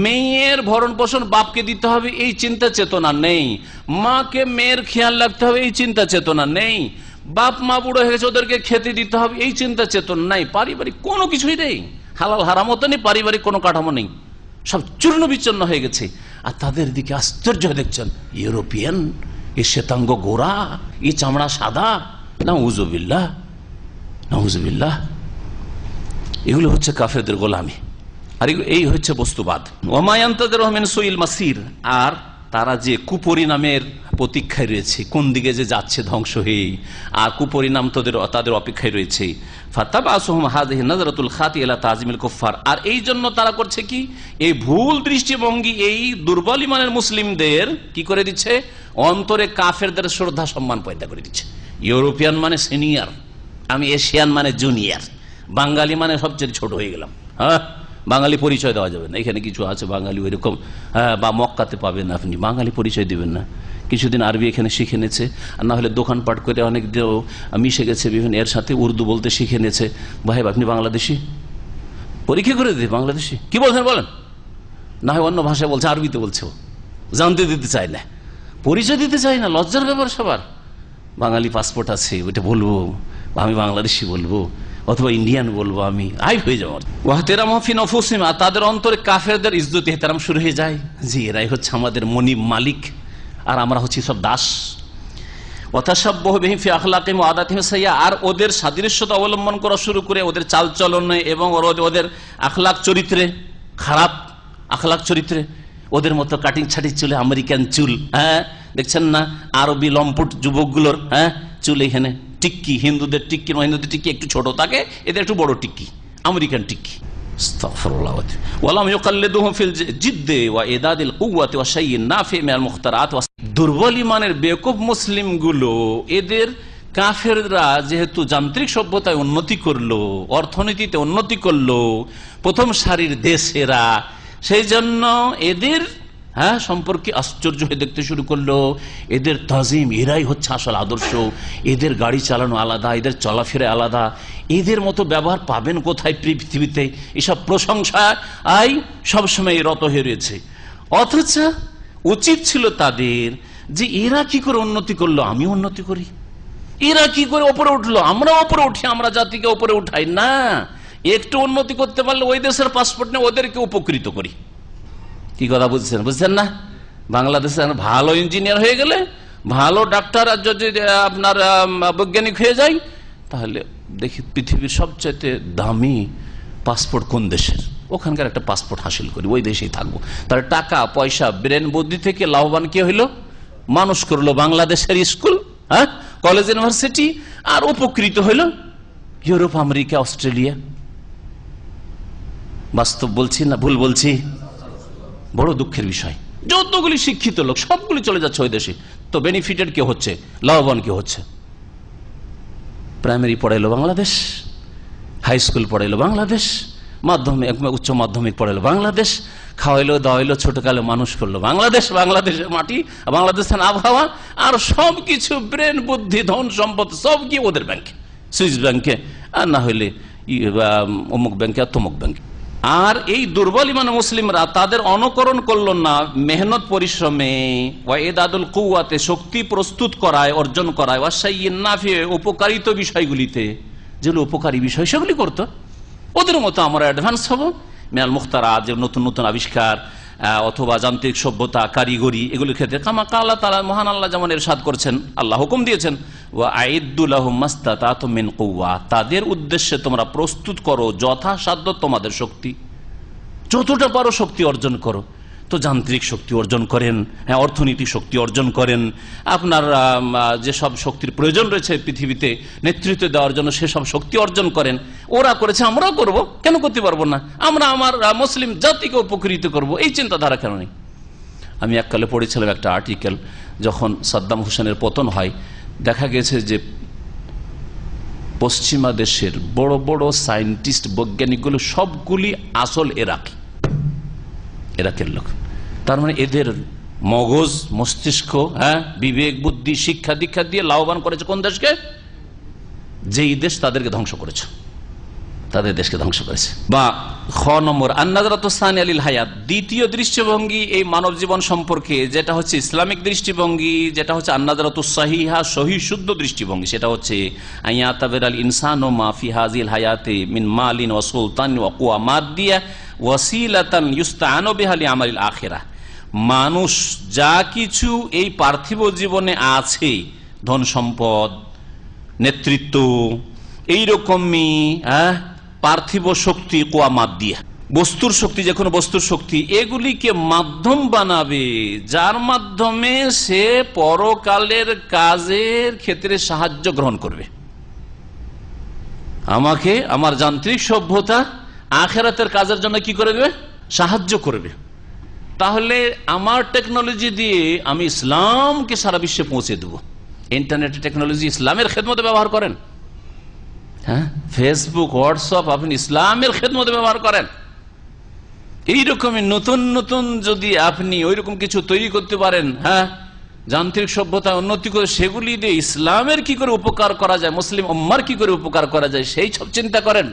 A: মেয়ের ভরণ পোষণ বাপকে দিতে হবে এই চিন্তা চেতনা নেই, মাকে মেয়ের খেয়াল রাখতে হবে এই চিন্তা চেতনা নেই, বাপ মা বুড়ো হয়ে গেছে ওদেরকে খেতে দিতে হবে এই চিন্তা চেতনা নাই, পারিবারিক কোনো কিছুই নেই, হালাল হারামতো নেই, পারিবারিক কোনো কাঠামো নেই, সব চূর্ণ বিচ্ছন্ন হয়ে গেছে। আর তাদের দিকে আশ্চর্য দেখছেন, ইউরোপিয়ান, এ শ্বেতাঙ্গ গোরা, এ চামড়া সাদা, নাউজুবিল্লাহ নাউজুবিল্লাহ। এগুলো হচ্ছে কাফেরদের গোলামি, আর এই হচ্ছে বস্তুবাদ। ওয়ামায়ান্তাদের রহমান সুইল মাসির, আর তারা যে কুপরিণামের প্রতীক্ষায় রয়েছে, কোন দিকে যে যাচ্ছে ধ্বংস হয়ে, আর কুপরিণাম তাদের অপেক্ষায় রয়েছে। ফাতাবাসুহুম হাযিহি নাজরাতুল খাতি ইলা তাযমিল কুফার, আর এই জন্য তারা করছে কি, এই ভুল দৃষ্টিভঙ্গি এই দুর্বল ইমানের মুসলিমদের কি করে দিচ্ছে, অন্তরে কাফেরদের শ্রদ্ধা সম্মান পয়দা করে দিচ্ছে। ইউরোপিয়ান মানে সিনিয়র, আমি এশিয়ান মানে জুনিয়র, বাঙালি মানে সবচেয়ে ছোট হয়ে গেলাম। হ্যাঁ, বাঙালি পরিচয় দেওয়া যাবে না, এখানে কিছু আছে বাঙালি ওইরকম, বা মক্কাতে পাবেন আপনি, বাঙালি পরিচয় দিবেন না। কিছুদিন আরবি এখানে শিখে নিয়েছে, আর না হলে দোকানপাট করে অনেক মিশে গেছে বিভিন্ন এর সাথে, উর্দু বলতে শিখে নিয়েছে। ভাই আপনি বাংলাদেশি, পরীক্ষা করে দিই বাংলাদেশি, কি বলছেন বলেন, না হয় অন্য ভাষায় বলছে, আরবিতে বলছে, জানতে দিতে চায় না, পরিচয় দিতে চায় না, লজ্জার ব্যাপার সবার। বাঙালি পাসপোর্ট আছে, ওইটা বলবো, আমি বাংলাদেশি বলবো, অথবা ইন্ডিয়ান বলবো, আমি হাই হয়ে যাবো। ওয়াহতেরাম ফি নফুসিহিম, তাদের অন্তরে কাফেরদের ইজ্জত ইহতেরাম শুরু হয়ে যায়, যে এরাই হচ্ছে আমাদের মনিব মালিক আর আমরা হচ্ছি সব দাস। ওয়াতাশাব্বাহু বিহিম ফি আখলাকিহিম ওয়া আদাতিহিম সাইয়্যা, আর ওদের সাদৃশ্যতা অবলম্বন করা শুরু করে ওদের চালচলনে এবং ওদের আখলাক চরিত্রে, খারাপ আখলাক চরিত্রে, ওদের মতো কাটিং ছাটি চুলে, আমেরিকান চুল, হ্যাঁ দেখছেন না আরবি লম্পট যুবকগুলোর, হ্যাঁ চুল এখানে টিক্কি, হিন্দুদের টিক্কি একটু ছোট থাকে, এদের একটু বড় টিক্কি, আমেরিকান টিক্কি। দুর্বল ইমানের বেকুব মুসলিম গুলো এদের কাফেররা যেহেতু যান্ত্রিক সভ্যতায় উন্নতি করলো, অর্থনীতিতে উন্নতি করলো, প্রথম সারির দেশেরা, সেই জন্য এদের সম্পর্কে আশ্চর্য হয়ে দেখতে শুরু করলো। এদের তাজিম, এরাই হচ্ছে আসল আদর্শ, এদের গাড়ি চালানো আলাদা, এদের চলাফেরা আলাদা, এদের মতো ব্যবহার পাবেন কোথায় পৃথিবীতে, এসব প্রশংসায় সবসময় রত হয়ে রয়েছে। অথচ উচিত ছিল তাদের যে এরা কি করে উন্নতি করলো, আমি উন্নতি করি, এরা কি করে ওপরে উঠলো, আমরা ওপরে উঠি, আমরা জাতিকে ওপরে উঠাই না, একটু উন্নতি করতে পারলে ওই দেশের পাসপোর্ট নিয়ে ওদেরকে উপকৃত করি। কি কথা বুঝছেন না? বাংলাদেশে ভালো ইঞ্জিনিয়ার হয়ে গেলে, ভালো ডাক্তার আর যদি আপনার বৈজ্ঞানিক হয়ে যায়, তাহলে দেখি পৃথিবীর সবচেয়ে দামি পাসপোর্ট কোন দেশের, ওখানকার একটা পাসপোর্ট হাসিল করি, ওই দেশেই থাকবো। তাহলে টাকা পয়সা ব্রেন বুদ্ধি থেকে লাভবান কে হইলো? মানুষ করলো বাংলাদেশের স্কুল, হ্যাঁ কলেজ ইউনিভার্সিটি, আর উপকৃত হইল ইউরোপ, আমেরিকা, অস্ট্রেলিয়া। বাস্তব বলছি না ভুল বলছি? বড় দুঃখের বিষয়, যতগুলি শিক্ষিত লোক সবগুলি চলে যাচ্ছে ওই দেশে। তো বেনিফিটেড কে হচ্ছে, লাভবান কে হচ্ছে? প্রাইমারি পড়াইলো বাংলাদেশ, হাই স্কুল পড়াইলো বাংলাদেশ, মাধ্যমিক উচ্চ মাধ্যমিক পড়াইলো বাংলাদেশ, খাওয়াইলো দাওয়াইলো ছোটকালে মানুষ করলো বাংলাদেশ, বাংলাদেশের মাটি, বাংলাদেশের আবহাওয়া, আর সবকিছু ব্রেন বুদ্ধি ধন সম্পদ সব গিয়ে ওদের ব্যাংকে, সুইস ব্যাংকে, আর না হইলে অমুক ব্যাংকে আর তমুক ব্যাংকে। আর এই দুর্বল ইমান মুসলিমরা তাদের অনুকরণ করলো না মেহনত পরিশ্রমে, ওয়াইদাদুল কুওয়াতে শক্তি প্রস্তুত করায়, অর্জন করায়, ওয়াসাইয়িন নাফি উপকারিত বিষয়গুলিতে, যেগুলো উপকারী বিষয় সেগুলি করতো। ওদের মতো আমরা অ্যাডভান্স হব, মিনাল মুখতারাত, যে নতুন নতুন আবিষ্কার অথবা যান্ত্রিক সভ্যতা, কারিগরি, এগুলির ক্ষেত্রে কামা কালা তাআলা, মহান আল্লাহ যেমন ইরশাদ করছেন, আল্লাহ হুকুম দিয়েছেন, ওয়া আইদ্দু লাহুম মাসতাতাতুম মিন কুওয়া, তাদের উদ্দেশ্যে তোমরা প্রস্তুত করো যথাসাধ্য তোমাদের শক্তি, যতটা পারো শক্তি অর্জন করো। তো যান্ত্রিক শক্তি অর্জন করেন, হ্যাঁ অর্থনৈতিক শক্তি অর্জন করেন, আপনার যেসব শক্তির প্রয়োজন রয়েছে পৃথিবীতে নেতৃত্ব দেওয়ার জন্য সেসব শক্তি অর্জন করেন। ওরা করেছে, আমরাও করব, কেন করতে পারবো না? আমরা আমার মুসলিম জাতিকে উপকৃত করব, এই চিন্তাধারা কেন নেই? আমি এককালে পড়েছিলাম একটা আর্টিকেল, যখন সাদ্দাম হোসেনের পতন হয়, দেখা গেছে যে পশ্চিমা দেশের বড় বড় সায়েন্টিস্ট, বৈজ্ঞানিকগুলো সবগুলি আসল ইরাকের লোক। তার মানে এদের মগজ, মস্তিষ্ক, হ্যাঁ বিবেক, বুদ্ধি, শিক্ষা দীক্ষা দিয়ে লাভবান করেছে কোন দেশকে? যেই দেশ তাদেরকে ধ্বংস করেছে, তাদের দেশকে ধ্বংস করেছে। বা খ নম্বর আন্নাজরাতু সানি আলিল হায়াত, দ্বিতীয় দৃষ্টিভঙ্গি এই মানব জীবন সম্পর্কে, যেটা হচ্ছে ইসলামিক দৃষ্টিভঙ্গি, যেটা হচ্ছে আন্নাজরাতু সাহিহা, সহি শুদ্ধ দৃষ্টিভঙ্গি, সেটা হচ্ছে আইয়াতাবিরাল ইনসানু মা ফি হাযিল হায়াতি মিন মালিন ওয়া সুলতান ওয়া কুওয়া মাদিয়া ওয়াসিলাতান ইউস্তাআনু বিহা লিআমালিল আখিরাহ। মানুষ যা কিছু এই পার্থিব জীবনে আছে, ধন সম্পদ, নেতৃত্ব, এইরকমই পার্থিব শক্তি, কুওয়া মাদিয়া, বস্তুর শক্তি, যে কোনো বস্তুর শক্তি, এগুলিকে মাধ্যম বানাবে যার মাধ্যমে সে পরকালের কাজের ক্ষেত্রে সাহায্য গ্রহণ করবে। আমাকে আমার যান্ত্রিক সভ্যতা আখিরাতের কাজের জন্য কি করে দেবে? সাহায্য করবে। তাহলে আমার টেকনোলজি দিয়ে আমি ইসলামকে সারা বিশ্বে পৌঁছে দেব। ইন্টারনেট টেকনোলজি ইসলামের খেদমতে ব্যবহার করেন, হ্যাঁ ফেসবুক, হোয়াটসঅ্যাপ আপনি ইসলামের খেদমতে ব্যবহার করেন। এইরকমই নতুন নতুন যদি আপনি ওইরকম কিছু তৈরি করতে পারেন, হ্যাঁ যান্ত্রিক সভ্যতা উন্নতি করে, সেগুলি দিয়ে ইসলামের কি করে উপকার করা যায়, মুসলিম উম্মার কি করে উপকার করা যায়, সেই সব চিন্তা করেন।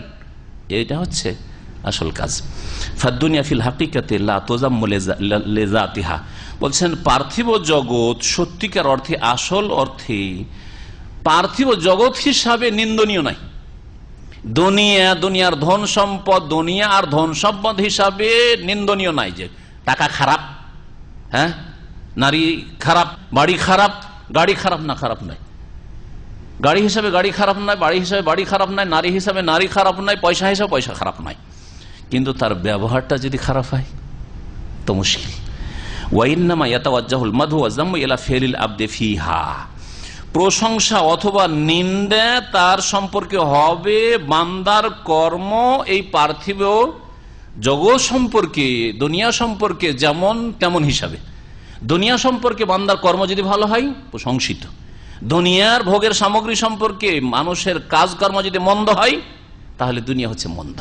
A: এইটা হচ্ছে আসল কাজ। ফাদ্দুনিয়া ফিল হাকিকাতে লা তুযাম্মু লিযাতিহা, বলছেন পার্থিব জগৎ সত্যিকার অর্থে, আসল অর্থে পার্থিব জগৎ হিসাবে নিন্দনীয় নাই। দুনিয়ার ধন সম্পদ, দুনিয়া আর ধন সম্পদ হিসাবে নিন্দনীয় নাই যে টাকা খারাপ, হ্যাঁ, নারী খারাপ, বাড়ি খারাপ, গাড়ি খারাপ না, খারাপ নয়। গাড়ি হিসাবে গাড়ি খারাপ নয়, বাড়ি হিসাবে বাড়ি খারাপ নয়, নারী হিসাবে নারী খারাপ নয়, পয়সা হিসাবে পয়সা খারাপ নয়, কিন্তু তার ব্যবহারটা যদি খারাপ হয় তো মুশকিল। ওয়াইন্নামা ইয়াতাওয়াজ্জাহুল মাদহু ওয়াজ যাম্মু ইলা ফি'লিল আবদি ফিহা, প্রশংসা অথবা নিন্দা তার সম্পর্কে হবে বান্দার কর্ম এই পার্থিব জগৎ সম্পর্কে, দুনিয়া সম্পর্কে যেমন তেমন হিসাবে। দুনিয়া সম্পর্কে বান্দার কর্ম যদি ভালো হয় প্রশংসিত, দুনিয়ার ভোগের সামগ্রী সম্পর্কে মানুষের কাজকর্ম যদি মন্দ হয় তাহলে দুনিয়া হচ্ছে মন্দ।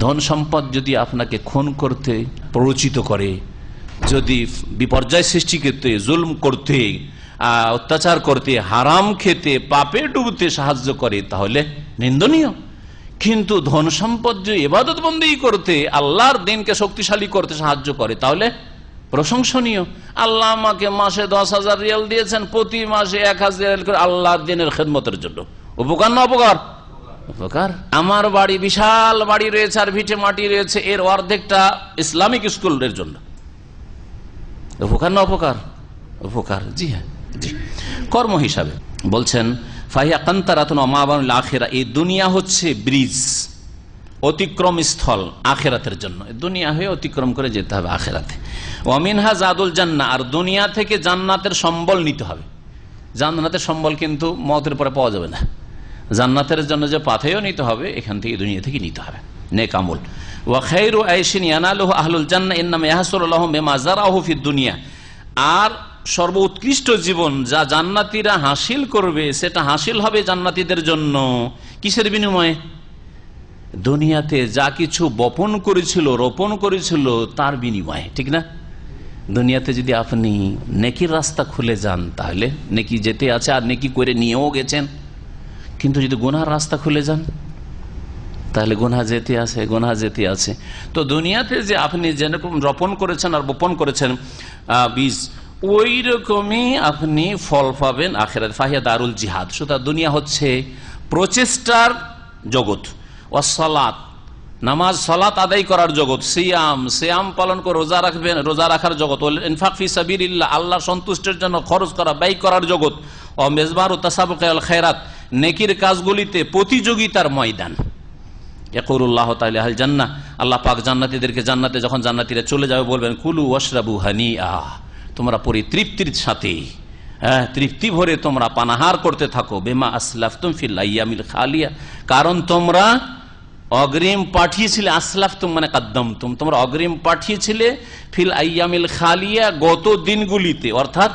A: ধন সম্পদ যদি আপনাকে খুন করতে প্ররোচিত করে, যদি বিপর্যয় সৃষ্টি করতে, জুলম করতে, অত্যাচার করতে, হারাম খেতে, পাপে ডুবতে সাহায্য করে তাহলে নিন্দনীয়। কিন্তু ধন সম্পদ যদি ইবাদত বন্দেগী করতে, আল্লাহর দিনকে শক্তিশালী করতে সাহায্য করে তাহলে প্রশংসনীয়। আল্লাহ আমাকে মাসে 10,000 রিয়াল দিয়েছেন, প্রতি মাসে 1,000 রিয়াল করে আল্লাহর দিনের খেদমতের জন্য। উপকার না অপকার? উপকার। আমার বাড়ি বিশাল বাড়ি রয়েছে আর ভিটে মাটি রয়েছে, এর অর্ধেকটা ইসলামিক স্কুলের জন্য। উপকার না অপকার? উপকার। জি হ্যাঁ, জি। কর্ম হিসাবে বলছেন ফাহিয়া কান্তারাতুন ওয়া মা'বানুল আখিরা, এই দুনিয়া হচ্ছে ব্রিজ, অতিক্রম স্থল আখিরাতের জন্য। দুনিয়া হয়ে অতিক্রম করে যেতে হবে আখিরাতে। ওয়া মিনহা জাদুল জান্নাহ, আর দুনিয়া থেকে জান্নাতের সম্বল নিতে হবে। জান্নাতের সম্বল কিন্তু মওতের পরে পাওয়া যাবে না। জান্নাতের জন্য যে পাথেয় নিতে হবে এখান থেকে, দুনিয়া থেকে নিতে হবে নেক আমল। ওয়া খায়রু আইশিন ইয়ানালুহু আহলুল জান্নাহ ইন্নামা ইয়াহসুলু লাহুম বিমা যারাহু ফিদ দুনিয়া, আর সর্বোৎকৃষ্ট জীবন যা জান্নাতীরা হাসিল করবে সেটা হাসিল হবে জান্নাতীদের জন্য কিসের বিনিময়ে? দুনিয়াতে যা কিছু বপন করেছিল, রোপণ করেছিল তার বিনিময়ে, ঠিক না? দুনিয়াতে যদি আপনি নেকির রাস্তা খুলে যান তাহলে নেকি যেতে আছে, আর নেকি করে নিয়েও গেছেন। কিন্তু যদি গুনার রাস্তা খুলে যান তাহলে গুনাহ যেতে আছে, গুনাহ যেতে আছে। তো দুনিয়াতে যে আপনি যেরকম রোপণ করেছেন আর বপন করেছেন বীজ, ওই রকমই আপনি ফল পাবেন আখিরাত। ফাহিয়া দারুল জিহাদ, সুতরাং দুনিয়া হচ্ছে প্রচেষ্টার জগৎ। ওয়াসসালাত, নামাজ সালাত আদায় করার জগৎ। সিয়াম পালন করে রোজা রাখবেন, রোজা রাখার জগৎ। ইনফাক ফি সাবিলিল্লাহ, আল্লাহর সন্তুষ্টির জন্য খরচ করা, ব্যয় করার জগৎ। ও মেজবারু তাসাবুকে আল খায়রাত, নেকির কাজগুলিতে প্রতিযোগিতার ময়দান। ইয়াকুলুল্লাহু তাআলা আল জান্নাহ, আল্লাহ পাক জান্নাতীদেরকে, জান্নাতে যখন জান্নাতীরা চলে যাবে বলবেন কুলু ওয়াশরাবু হানিআ, তোমরা পরিতৃপ্তির সাথে, তৃপ্তি ভরে তোমরা পানাহার করতে থাকো। বিমা আসলাফতুম ফিল আইয়ামিল খালিয়া, কারণ তোমরা অগ্রিম পাঠিয়েছিলে। আসলাফতুম মানে কাদ্দামতুম, তোমরা অগ্রিম পাঠিয়েছিলে ফিল আইয়ামিল খালিয়া, গত দিনগুলিতে, অর্থাৎ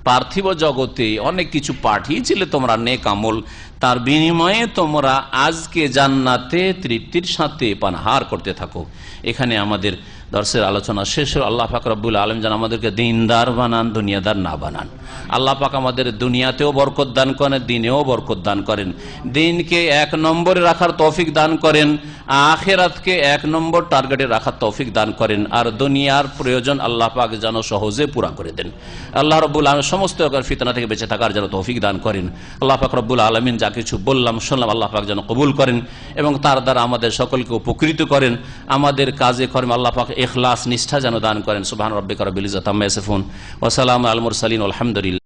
A: পার্থিব জগতে অনেক কিছু পাঠিয়েছিলে তোমরা নেক আমল, তার বিনিময়ে তোমরা আজকে জান্নাতে তৃপ্তির সাথে পানাহার করতে থাকো। এখানে আমাদের দর্শের আলোচনা শেষ হল। আল্লাহ পাক রব্বুল আলামিন যেন আমাদেরকে দিনদার বানান, দুনিয়াদার না বানান। আল্লাহ পাক আমাদের দুনিয়াতেও বরকত দান করেন, দিনেও বরকত দান করেন। দিনকে 1 নম্বরে রাখার তৌফিক দান করেন, আখিরাতকে 1 নম্বর টার্গেটে রাখার তৌফিক দান করেন, আর দুনিয়ার প্রয়োজন আল্লাহ পাক যেন সহজে পুরা করে দেন। আল্লাহ রব্বুল আলামিন সমস্ত প্রকার ফিতনা থেকে বেঁচে থাকার যেন তৌফিক দান করেন। আল্লাহ পাক রব্বুল আলামিন যা কিছু বললাম শুনলাম আল্লাহ পাক যেন কবুল করেন এবং তার দ্বারা আমাদের সকলকে উপকৃত করেন। আমাদের কাজে কর্মে আল্লাহ পাক ইখলাস, নিষ্ঠা যেন দান করেন। সুবহান রাব্বিকা রাব্বিল ইজ্জাতি আম্মা ইয়াসিফুন ওয়া সালামুন আলাল মুরসালিন, আলহামদুলিল্লাহ।